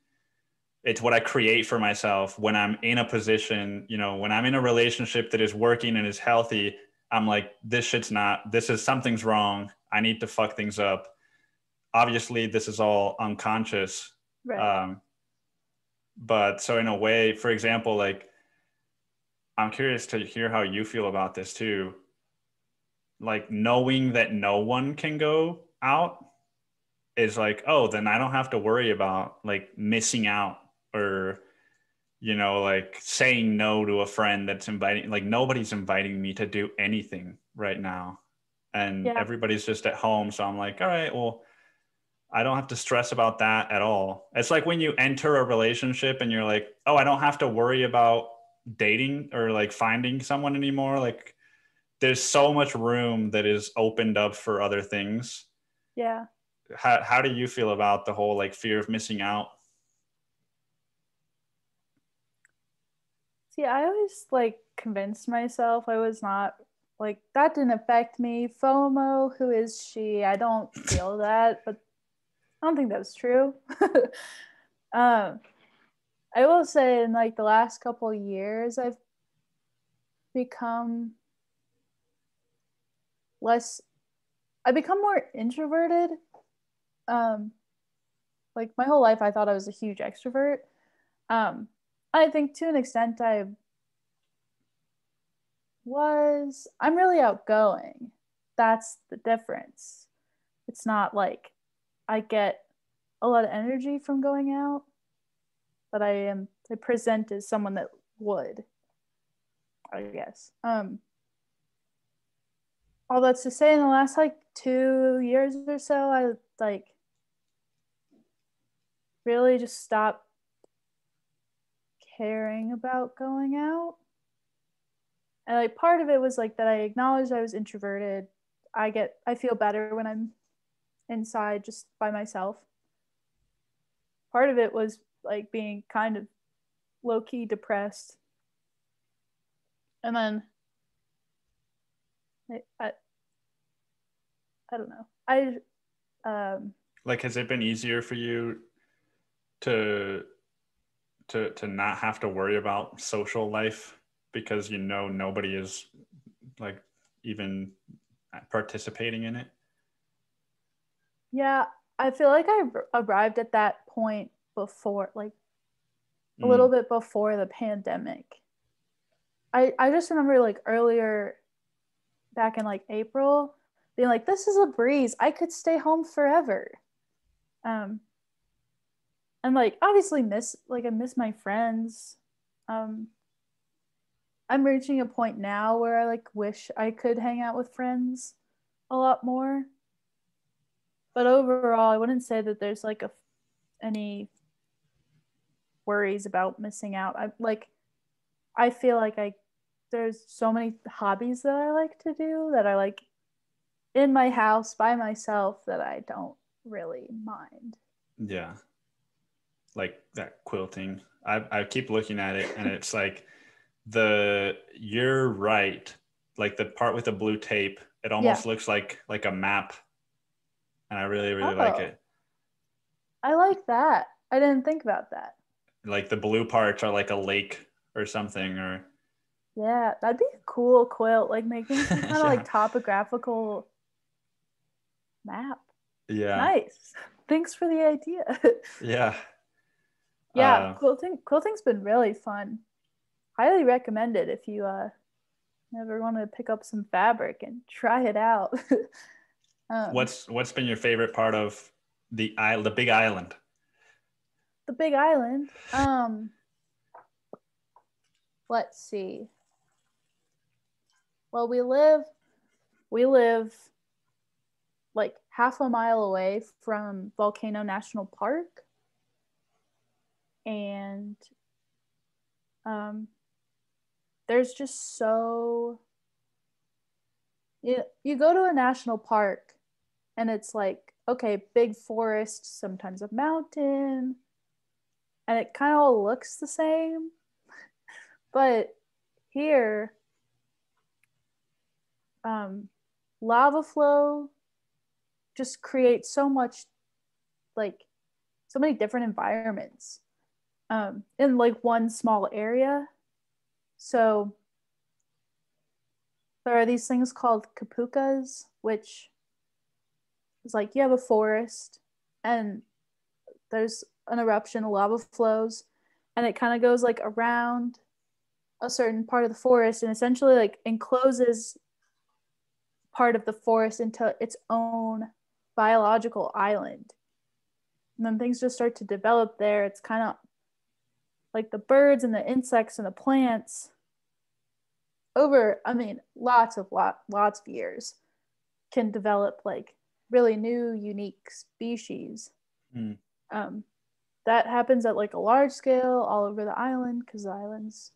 Speaker 2: it's what I create for myself when I'm in a position, you know, when I'm in a relationship that is working and is healthy. I'm like, this is something's wrong. I need to fuck things up. Obviously this is all unconscious.
Speaker 1: Right.
Speaker 2: But so in a way, for example, like, I'm curious to hear how you feel about this too. Like knowing that no one can go out is like, oh, then I don't have to worry about like missing out, or, you know, like saying no to a friend that's inviting, like nobody's inviting me to do anything right now. And
Speaker 1: Yeah.
Speaker 2: everybody's just at home. So I'm like, all right, well, I don't have to stress about that at all. It's like when you enter a relationship and you're like, oh, I don't have to worry about dating or like finding someone anymore. Like there's so much room that is opened up for other things.
Speaker 1: Yeah.
Speaker 2: How do you feel about the whole like fear of missing out?
Speaker 1: See, I always like convinced myself I was not like that didn't affect me. FOMO, who is she? I don't feel that, but I don't think that's true. um, I will say in like the last couple years, I've become less. I become more introverted. Um, like my whole life, I thought I was a huge extrovert. Um, I think to an extent I'm really outgoing. That's the difference. It's not like I get a lot of energy from going out, but I present as someone that would, I guess. All that's to say in the last like 2 years or so, I like really just stopped caring about going out. And like part of it was like that I acknowledged I was introverted. I feel better when I'm inside just by myself. Part of it was like being kind of low key depressed. And then I I don't know.
Speaker 2: Like, has it been easier for you to not have to worry about social life because you know nobody is like even participating in it?
Speaker 1: Yeah, I feel like I arrived at that point before, like a little bit before the pandemic. I just remember like earlier back in like April being like, this is a breeze. I could stay home forever. Um, and like obviously I miss my friends. Um, I'm reaching a point now where I like wish I could hang out with friends a lot more. But overall, I wouldn't say that there's like any worries about missing out. I feel like there's so many hobbies that I like to do that I like in my house by myself that I don't really mind.
Speaker 2: Yeah, like that quilting. I keep looking at it and it's like you're right. Like the part with the blue tape, it
Speaker 1: Yeah.
Speaker 2: almost looks like a map, and I really really like
Speaker 1: Oh,
Speaker 2: it.
Speaker 1: I like that. I didn't think about that.
Speaker 2: Like the blue parts are like a lake or something, or
Speaker 1: Yeah, that'd be a cool quilt, like making some kind of
Speaker 2: yeah,
Speaker 1: like topographical map.
Speaker 2: yeah.
Speaker 1: Nice. Thanks for the idea.
Speaker 2: Yeah.
Speaker 1: Yeah, quilting's been really fun. Highly recommended if you ever want to pick up some fabric and try it out.
Speaker 2: What's been your favorite part of the big island?
Speaker 1: The Big Island. Let's see. Well, we live like half a mile away from Volcano National Park. And there's just so you go to a national park and it's like, okay, big forest, sometimes a mountain, and it kind of all looks the same. But here, lava flow just creates so much, like, so many different environments in like one small area. So there are these things called kapukas, which is like you have a forest and there's an eruption, lava flows, and it kind of goes like around a certain part of the forest and essentially like encloses part of the forest into its own biological island. And then things just start to develop there. It's kind of like the birds and the insects and the plants over, I mean, lots of years can develop like really new, unique species. That happens at like a large scale all over the island because the island's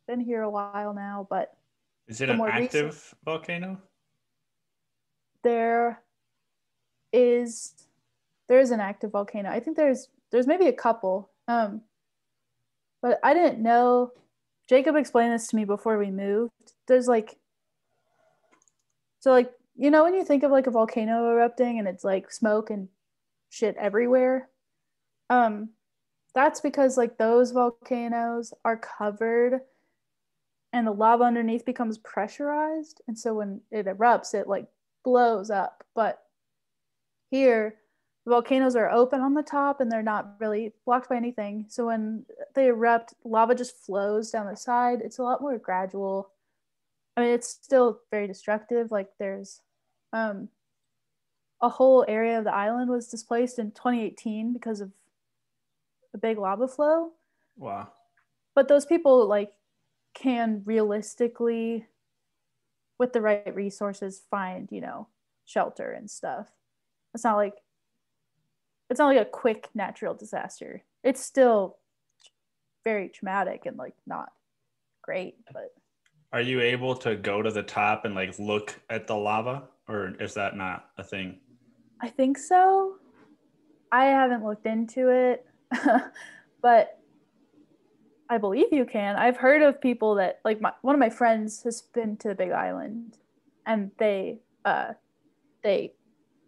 Speaker 1: been here a while now. But
Speaker 2: is it an active volcano?
Speaker 1: There is an active volcano. I think there's maybe a couple. But I didn't know. Jacob explained this to me before we moved. There's like, so like, you know, when you think of like a volcano erupting and it's like smoke and shit everywhere, that's because like those volcanoes are covered and the lava underneath becomes pressurized. And so when it erupts, it like blows up. But here, the volcanoes are open on the top and they're not really blocked by anything. So when they erupt, lava just flows down the side. It's a lot more gradual. I mean, it's still very destructive. Like there's a whole area of the island was displaced in 2018 because of the big lava flow.
Speaker 2: Wow.
Speaker 1: But those people like can realistically, with the right resources, find, you know, shelter and stuff. It's not like a quick natural disaster. It's still very traumatic and like not great, but
Speaker 2: are you able to go to the top and like look at the lava, or is that not a thing?
Speaker 1: I think so. I haven't looked into it, but I believe you can. I've heard of people that like one of my friends has been to the Big Island and they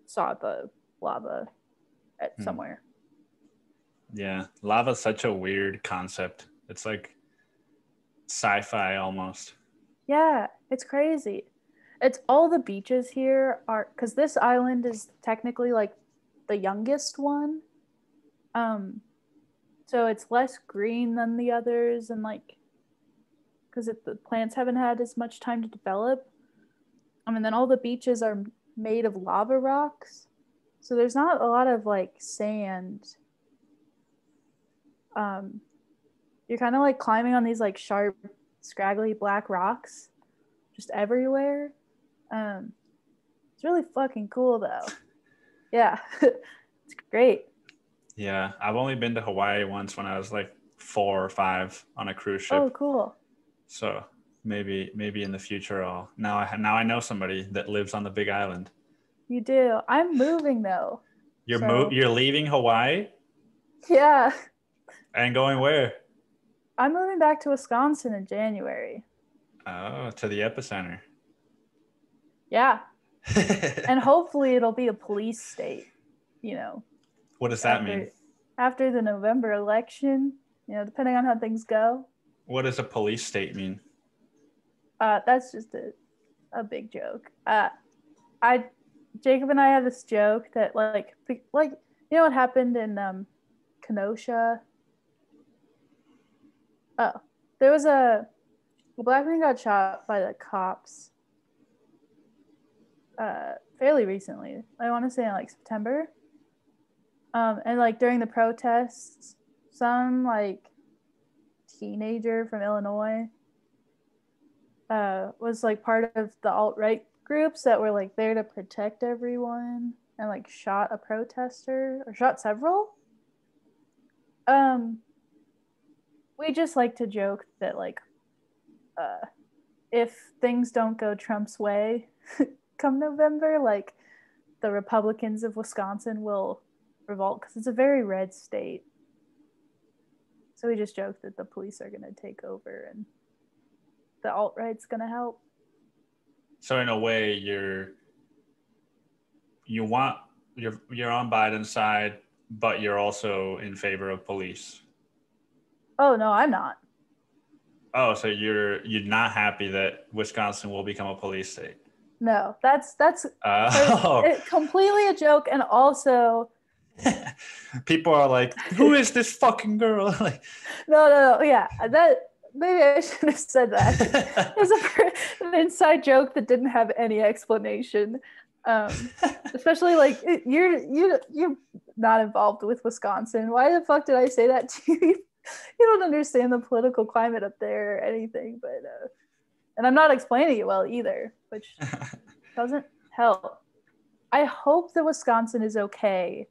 Speaker 1: saw the lava at somewhere.
Speaker 2: Yeah, lava is such a weird concept. It's like sci-fi almost.
Speaker 1: Yeah, it's crazy. It's all the beaches here are, because this island is technically like the youngest one. So it's less green than the others, and like because the plants haven't had as much time to develop. And then all the beaches are made of lava rocks. So there's not a lot of like sand. You're kind of like climbing on these like sharp, scraggly black rocks just everywhere. It's really fucking cool though. Yeah, it's great.
Speaker 2: Yeah, I've only been to Hawaii once when I was like 4 or 5 on a cruise ship.
Speaker 1: Oh, cool.
Speaker 2: So maybe in the future now I know somebody that lives on the Big Island.
Speaker 1: You do. I'm moving though.
Speaker 2: You're leaving Hawaii?
Speaker 1: Yeah.
Speaker 2: And going where?
Speaker 1: I'm moving back to Wisconsin in January.
Speaker 2: Oh, to the epicenter.
Speaker 1: Yeah. And hopefully it'll be a police state, you know.
Speaker 2: What does that mean?
Speaker 1: After the November election, you know, depending on how things go.
Speaker 2: What does a police state mean?
Speaker 1: That's just a big joke. Jacob and I have this joke that like You know what happened in Kenosha? Oh, there was a black man got shot by the cops fairly recently. I want to say in like September. And like during the protests, some like teenager from Illinois was like part of the alt-right groups that were like there to protect everyone and like shot a protester or shot several. We just like to joke that like if things don't go Trump's way come November, like the Republicans of Wisconsin will revolt because it's a very red state. So we just joke that the police are going to take over and the alt-right's going to help.
Speaker 2: So in a way, you're on Biden's side, but you're also in favor of police. Oh
Speaker 1: no, I'm not.
Speaker 2: Oh, so you're not happy that Wisconsin will become a police state?
Speaker 1: No, that's completely a joke, and also
Speaker 2: people are like, "Who is this fucking girl?" Like,
Speaker 1: no, yeah, that maybe I should have said that. It was an inside joke that didn't have any explanation. Especially like you're not involved with Wisconsin. Why the fuck did I say that to you? You don't understand the political climate up there or anything, but and I'm not explaining it well either, which doesn't help. I hope that Wisconsin is okay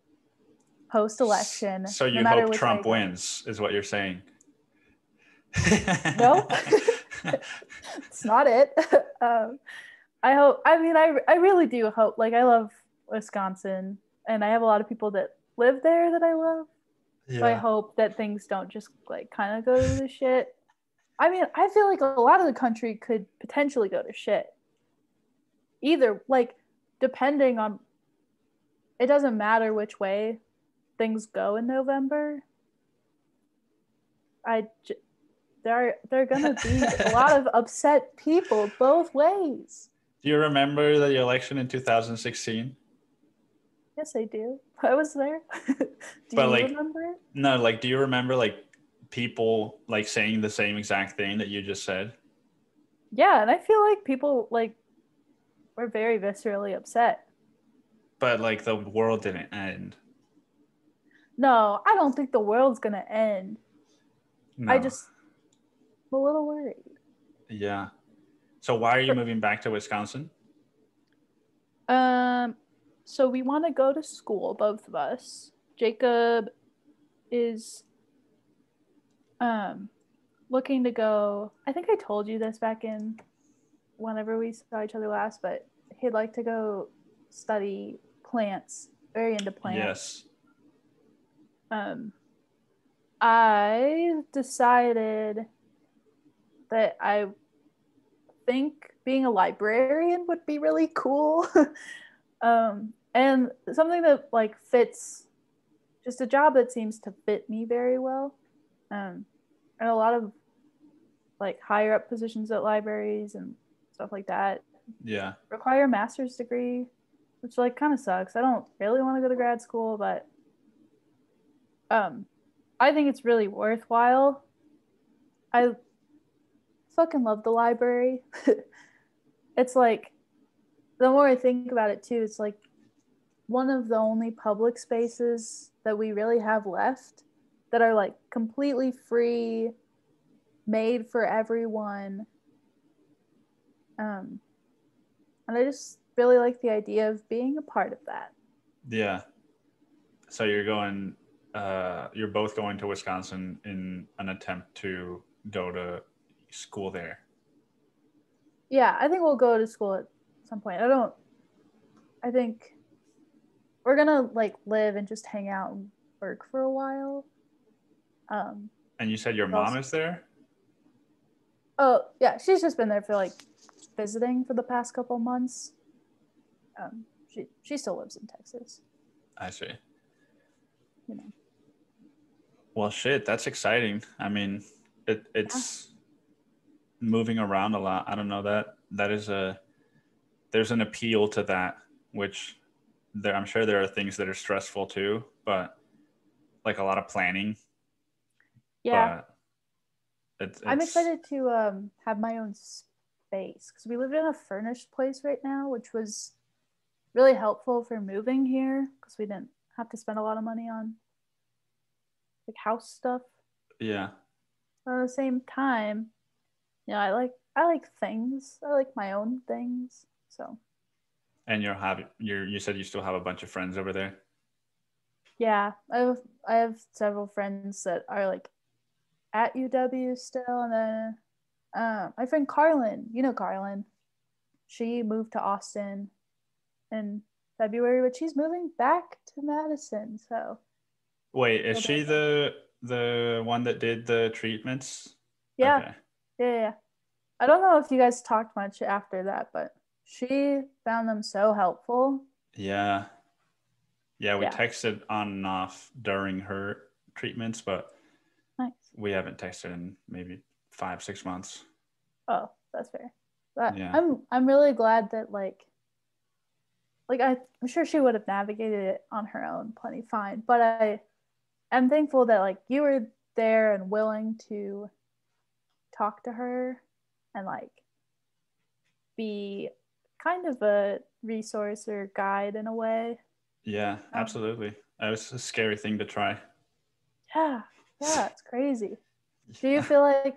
Speaker 1: post-election.
Speaker 2: So you hope Trump wins, is what you're saying?
Speaker 1: No, it's not it. I hope. I mean, I really do hope. Like, I love Wisconsin, and I have a lot of people that live there that I love. Yeah. So I hope that things don't just like kind of go to the shit. I mean, I feel like a lot of the country could potentially go to shit. Either, like, depending on, it doesn't matter which way things go in November. There are gonna be a lot of upset people both ways.
Speaker 2: Do you remember the election in 2016?
Speaker 1: Yes, I do. I was there. Do you remember it?
Speaker 2: No, like, do you remember like people like saying the same exact thing that you just said?
Speaker 1: Yeah, and I feel like people like were very viscerally upset.
Speaker 2: But like the world didn't end.
Speaker 1: No, I don't think the world's gonna end.
Speaker 2: No.
Speaker 1: I'm a little worried.
Speaker 2: Yeah. So why are you moving back to Wisconsin?
Speaker 1: So we want to go to school, both of us. Jacob is looking to go. I think I told you this back in whenever we saw each other last, but he'd like to go study plants, very into plants. Yes. I decided that I think being a librarian would be really cool. And something that like fits, just a job that seems to fit me very well. And a lot of like higher up positions at libraries and stuff like that.
Speaker 2: Yeah.
Speaker 1: Require a master's degree, which like kind of sucks. I don't really want to go to grad school, but I think it's really worthwhile. I fucking love the library. It's like, the more I think about it too, it's like one of the only public spaces that we really have left that are like completely free, made for everyone. And I just really like the idea of being a part of that.
Speaker 2: Yeah. So you're both going to Wisconsin in an attempt to go to school there.
Speaker 1: Yeah, I think we'll go to school at some point. I think we're gonna like live and just hang out and work for a while.
Speaker 2: And you said your mom is there?
Speaker 1: Oh yeah, she's just been there for like visiting for the past couple months. She still lives in Texas.
Speaker 2: I see.
Speaker 1: You know.
Speaker 2: Well, shit, that's exciting. I mean, it's moving around a lot. I don't know, there's an appeal to that, which I'm sure there are things that are stressful too, but like a lot of planning.
Speaker 1: Yeah.
Speaker 2: But
Speaker 1: I'm excited to have my own space because we live in a furnished place right now, which was really helpful for moving here because we didn't have to spend a lot of money on like house stuff.
Speaker 2: Yeah.
Speaker 1: But at the same time, you know, I like things. I like my own things. So.
Speaker 2: And you said you still have a bunch of friends over there.
Speaker 1: Yeah, I have several friends that are like at UW still, and then my friend Carlin, you know Carlin, she moved to Austin in February, but she's moving back to Madison. So
Speaker 2: wait, is she the one that did the treatments?
Speaker 1: Yeah,
Speaker 2: okay.
Speaker 1: yeah. I don't know if you guys talked much after that, but she found them so helpful.
Speaker 2: Yeah, we texted on and off during her treatments, but
Speaker 1: nice.
Speaker 2: We haven't texted in maybe 5-6 months.
Speaker 1: Oh, that's fair. But yeah. I'm really glad that like I'm sure she would have navigated it on her own plenty fine, but I'm thankful that like you were there and willing to talk to her and like be kind of a resource or guide in a way.
Speaker 2: Yeah, absolutely. That was a scary thing to try.
Speaker 1: Yeah, it's crazy. Do you feel like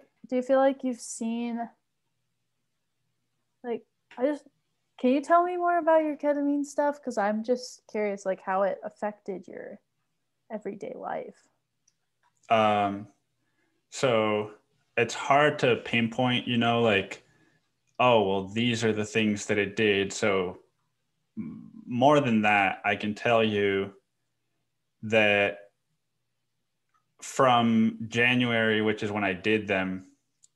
Speaker 1: you've seen like can you tell me more about your ketamine stuff? Because I'm just curious like how it affected your everyday life.
Speaker 2: So it's hard to pinpoint, like, oh, well, these are the things that it did. So more than that, I can tell you that from January, which is when I did them,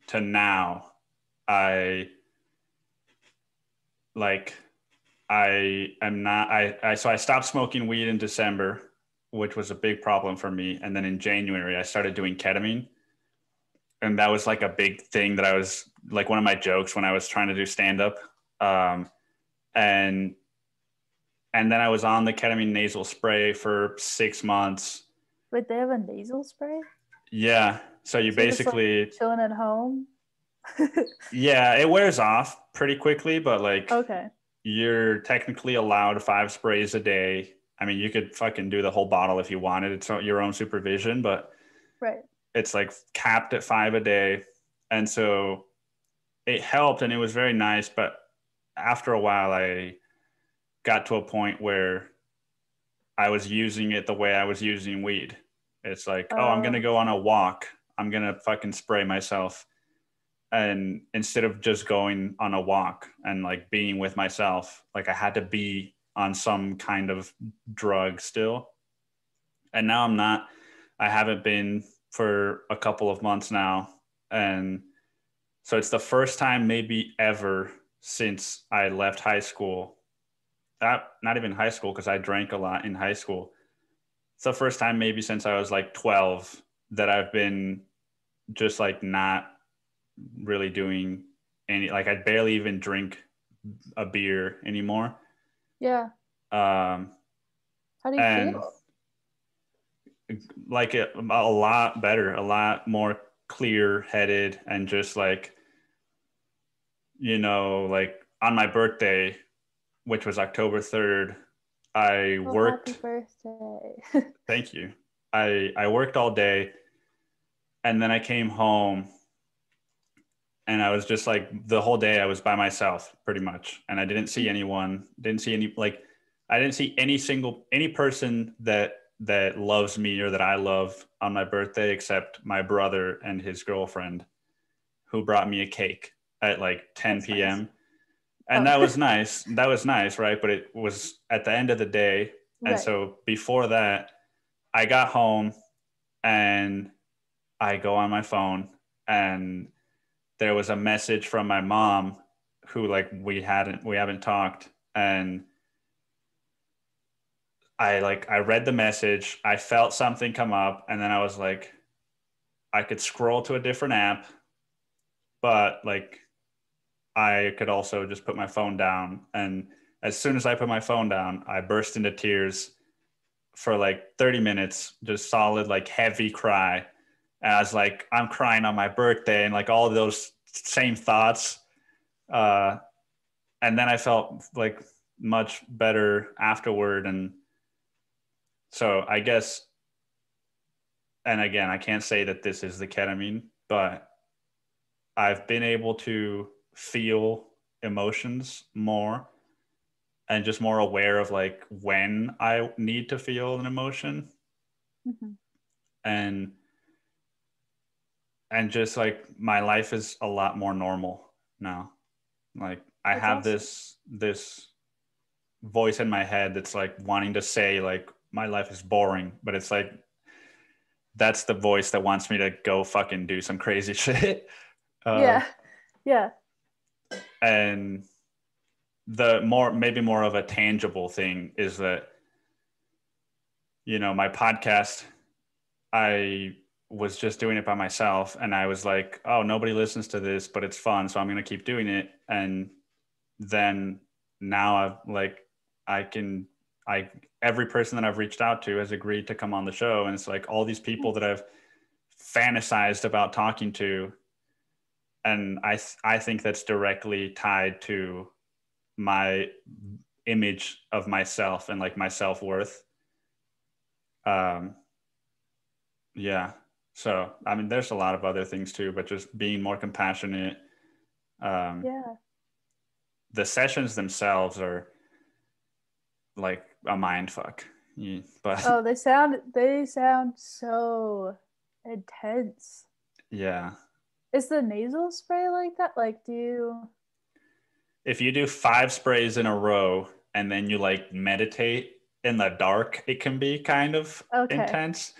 Speaker 2: to now, I stopped smoking weed in December, which was a big problem for me. And then in January, I started doing ketamine. And that was like a big thing that I was like one of my jokes when I was trying to do stand-up. And then I was on the ketamine nasal spray for 6 months.
Speaker 1: Wait, they have a nasal spray?
Speaker 2: Yeah. So you basically
Speaker 1: just, like, chilling at home.
Speaker 2: Yeah, it wears off pretty quickly, but like
Speaker 1: okay,
Speaker 2: you're technically allowed 5 sprays a day. I mean, you could fucking do the whole bottle if you wanted. It's your own supervision, but
Speaker 1: right.
Speaker 2: It's like capped at 5 a day. And so it helped and it was very nice. But after a while, I got to a point where I was using it the way I was using weed. It's like, oh, I'm going to go on a walk. I'm going to fucking spray myself. And instead of just going on a walk and like being with myself, like I had to be on some kind of drug still. And now I'm not. I haven't been for a couple of months now. And so it's the first time maybe ever since I left high school. Not even high school, because I drank a lot in high school. It's the first time maybe since I was like 12 that I've been just like not really doing any, like I barely even drink a beer anymore.
Speaker 1: Yeah. How do you feel?
Speaker 2: Like a lot better, a lot more clear headed, and just like, like on my birthday, which was October 3rd, I worked.
Speaker 1: Happy birthday.
Speaker 2: Thank you. I worked all day, and then I came home, and I was just like, the whole day I was by myself pretty much, and I didn't see anyone, didn't see any, like, I didn't see any person that loves me or that I love on my birthday, except my brother and his girlfriend, who brought me a cake at like 10 p.m. Nice. And that was nice. That was nice, right? But it was at the end of the day. And right. So before that, I got home and I go on my phone, and there was a message from my mom, who like we haven't talked, and I read the message, I felt something come up, and then I was like, I could scroll to a different app, but like I could also just put my phone down. And as soon as I put my phone down, I burst into tears for like 30 minutes, just solid, like heavy cry. And I was like, I'm crying on my birthday, and like all those same thoughts. And then I felt like much better afterward. And so I guess, and again, I can't say that this is the ketamine, but I've been able to feel emotions more and just more aware of like when I need to feel an emotion.
Speaker 1: Mm-hmm.
Speaker 2: And just like my life is a lot more normal now. Like I
Speaker 1: That's
Speaker 2: have
Speaker 1: awesome.
Speaker 2: this voice in my head that's like wanting to say like my life is boring, but it's like that's the voice that wants me to go fucking do some crazy shit.
Speaker 1: Yeah. Yeah.
Speaker 2: And the maybe more of a tangible thing is that, you know, my podcast, I was just doing it by myself, and I was like, oh, nobody listens to this, but it's fun, so I'm going to keep doing it. And then now I every person that I've reached out to has agreed to come on the show. And it's like all these people that I've fantasized about talking to. And I think that's directly tied to my image of myself and like my self-worth. Yeah. So, I mean, there's a lot of other things too, but just being more compassionate.
Speaker 1: Yeah.
Speaker 2: The sessions themselves are like a mind fuck. But
Speaker 1: Oh, they sound so intense.
Speaker 2: yeah.
Speaker 1: Is the nasal spray like that? Like, do you?
Speaker 2: If you do 5 sprays in a row and then you like meditate in the dark, it can be kind of
Speaker 1: Okay.
Speaker 2: intense,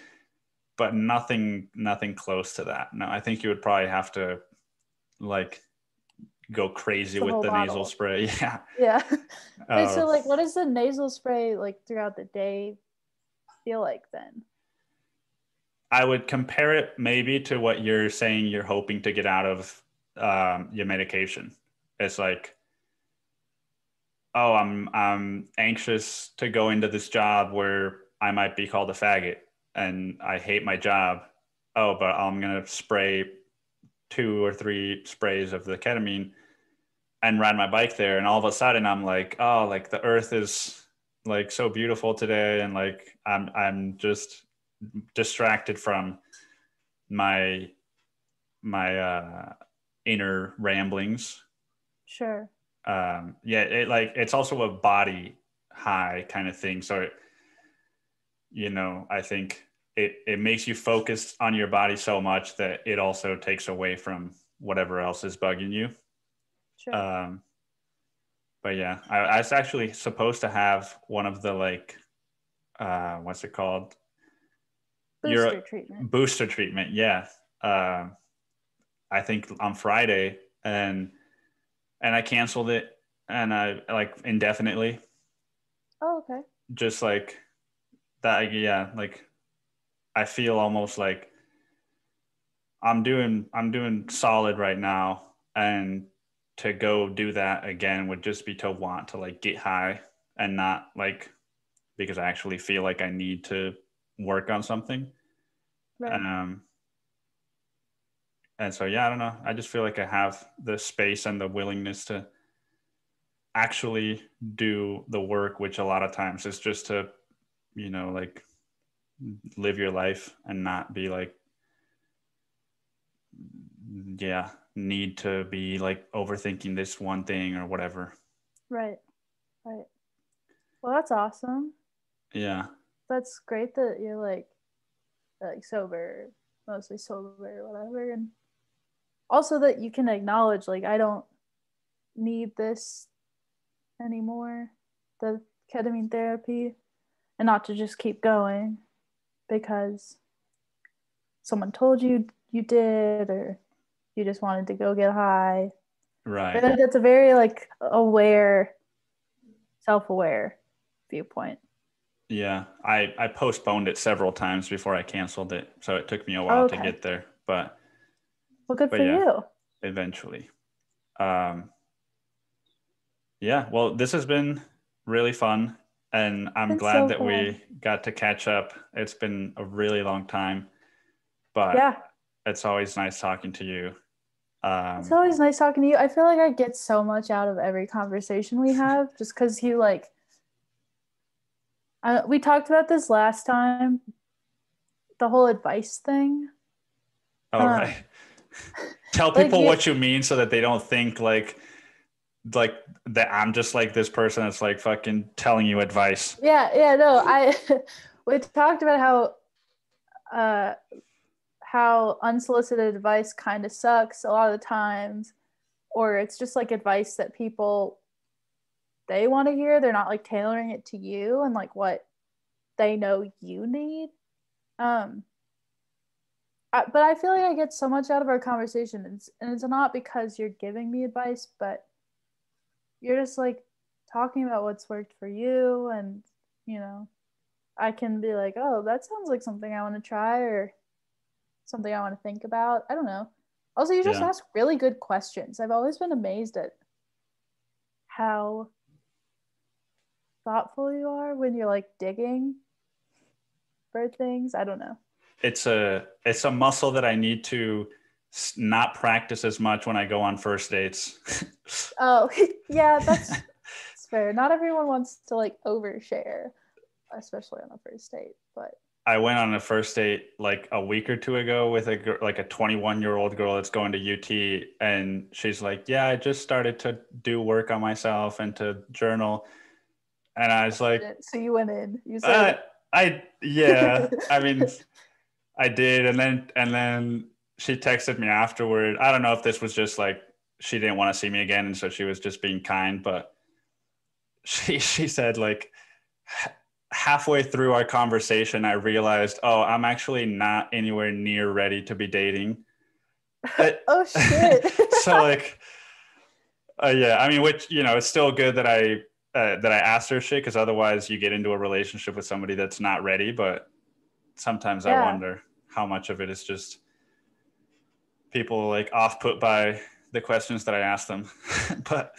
Speaker 2: but nothing close to that. No, I think you would probably have to like go crazy
Speaker 1: The
Speaker 2: with
Speaker 1: whole
Speaker 2: the nasal
Speaker 1: bottle.
Speaker 2: spray. Yeah.
Speaker 1: Yeah. Wait,
Speaker 2: Uh,
Speaker 1: so like, what does the nasal spray like throughout the day feel like then?
Speaker 2: I would compare it maybe to what you're saying you're hoping to get out of your medication. It's like, oh, I'm anxious to go into this job where I might be called a faggot and I hate my job. Oh, but I'm gonna spray 2 or 3 sprays of the ketamine and ride my bike there, and all of a sudden I'm like, oh, like the earth is like so beautiful today, and like I'm just distracted from my inner ramblings.
Speaker 1: Sure.
Speaker 2: Yeah, it's also a body high kind of thing. So you know, I think it makes you focus on your body so much that it also takes away from whatever else is bugging you.
Speaker 1: Sure.
Speaker 2: Um, but yeah, I was actually supposed to have one of the like, what's it called? Your
Speaker 1: Booster treatment.
Speaker 2: booster treatment. Yeah. Uh, I think on Friday, and I canceled it, and I like indefinitely,
Speaker 1: Oh, okay.
Speaker 2: just like that. Yeah. Like I feel almost like I'm doing solid right now, and to go do that again would just be to want to like get high and not like because I actually feel like I need to work on something.
Speaker 1: Right.
Speaker 2: Um, and so yeah, I don't know. I just feel like I have the space and the willingness to actually do the work, which a lot of times is just to, you know, like live your life and not be like, yeah, need to be like overthinking this one thing or whatever.
Speaker 1: Right. Right. Well, that's awesome.
Speaker 2: Yeah.
Speaker 1: That's great that you're like sober, mostly sober or whatever, and also that you can acknowledge like I don't need this anymore, the ketamine therapy, and not to just keep going because someone told you you did or you just wanted to go get high. I
Speaker 2: Right.
Speaker 1: feel like that's a very like aware, self-aware viewpoint.
Speaker 2: Yeah. I postponed it several times before I canceled it. So it took me a while to
Speaker 1: Okay.
Speaker 2: get there.
Speaker 1: Well, good
Speaker 2: But
Speaker 1: for
Speaker 2: yeah,
Speaker 1: you.
Speaker 2: eventually. Um, yeah. Well, this has been really fun. And I'm
Speaker 1: It's
Speaker 2: glad
Speaker 1: so
Speaker 2: that
Speaker 1: fun.
Speaker 2: we got to catch up. It's been a really long time, but
Speaker 1: Yeah,
Speaker 2: it's always nice talking to you.
Speaker 1: it's always nice talking to you. I feel like I get so much out of every conversation we have just because you like, we talked about this last time, the whole advice thing.
Speaker 2: All right. Tell
Speaker 1: Like
Speaker 2: people what you mean so that they don't think like that I'm just like this person that's like fucking telling you advice.
Speaker 1: yeah, no, we talked about how unsolicited advice kind of sucks a lot of the times, or it's just like advice that people they want to hear. They're not like tailoring it to you and like what they know you need. Um, but I feel like I get so much out of our conversation, and it's not because you're giving me advice, but you're just like talking about what's worked for you, and you know, I can be like, oh, that sounds like something I want to try, or something I want to think about. I don't know. Also, you just
Speaker 2: Yeah.
Speaker 1: ask really good questions. I've always been amazed at how thoughtful you are when you're like digging for things. I don't know.
Speaker 2: It's a muscle that I need to not practice as much when I go on first dates.
Speaker 1: Oh, yeah, that's fair. Not everyone wants to like overshare, especially on a first date, but
Speaker 2: I went on a first date like a week or two ago with like a 21-year-old girl that's going to UT, and she's like, "Yeah, I just started to do work on myself and to journal." And I was like,
Speaker 1: so you went in. You said,
Speaker 2: yeah, I mean, I did, and then she texted me afterward. I don't know if this was just like she didn't want to see me again, and so she was just being kind, but she said like halfway through our conversation, I realized, oh, I'm actually not anywhere near ready to be dating.
Speaker 1: oh shit.
Speaker 2: So like, yeah, I mean, which, you know, it's still good that I asked her shit, because otherwise you get into a relationship with somebody that's not ready. But sometimes I
Speaker 1: Yeah.
Speaker 2: wonder how much of it is just people like off put by the questions that I ask them. But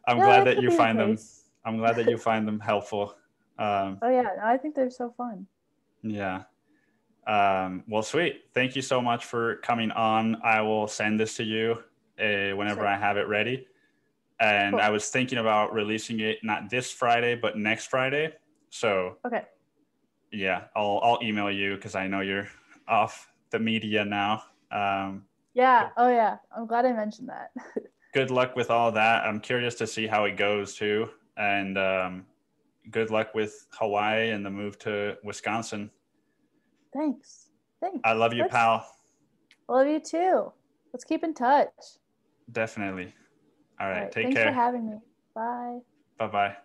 Speaker 2: I'm
Speaker 1: Yeah,
Speaker 2: glad
Speaker 1: that
Speaker 2: that
Speaker 1: could
Speaker 2: you
Speaker 1: be the
Speaker 2: find them.
Speaker 1: case.
Speaker 2: I'm glad that you find them helpful.
Speaker 1: Oh yeah, I think they're so fun.
Speaker 2: Yeah. Well, sweet. Thank you so much for coming on. I will send this to you whenever
Speaker 1: Sick.
Speaker 2: I have it ready. And
Speaker 1: Cool.
Speaker 2: I was thinking about releasing it not this Friday, but next Friday. So
Speaker 1: Okay.
Speaker 2: yeah, I'll email you because I know you're off the media now.
Speaker 1: Yeah. Oh yeah. I'm glad I mentioned that.
Speaker 2: Good luck with all that. I'm curious to see how it goes too. And good luck with Hawaii and the move to Wisconsin.
Speaker 1: Thanks.
Speaker 2: I
Speaker 1: Thanks.
Speaker 2: love you, pal.
Speaker 1: I love you too. Let's keep in touch.
Speaker 2: Definitely. All
Speaker 1: All
Speaker 2: right.
Speaker 1: right.
Speaker 2: Take
Speaker 1: Thanks for
Speaker 2: care.
Speaker 1: having me. Bye.
Speaker 2: Bye-bye.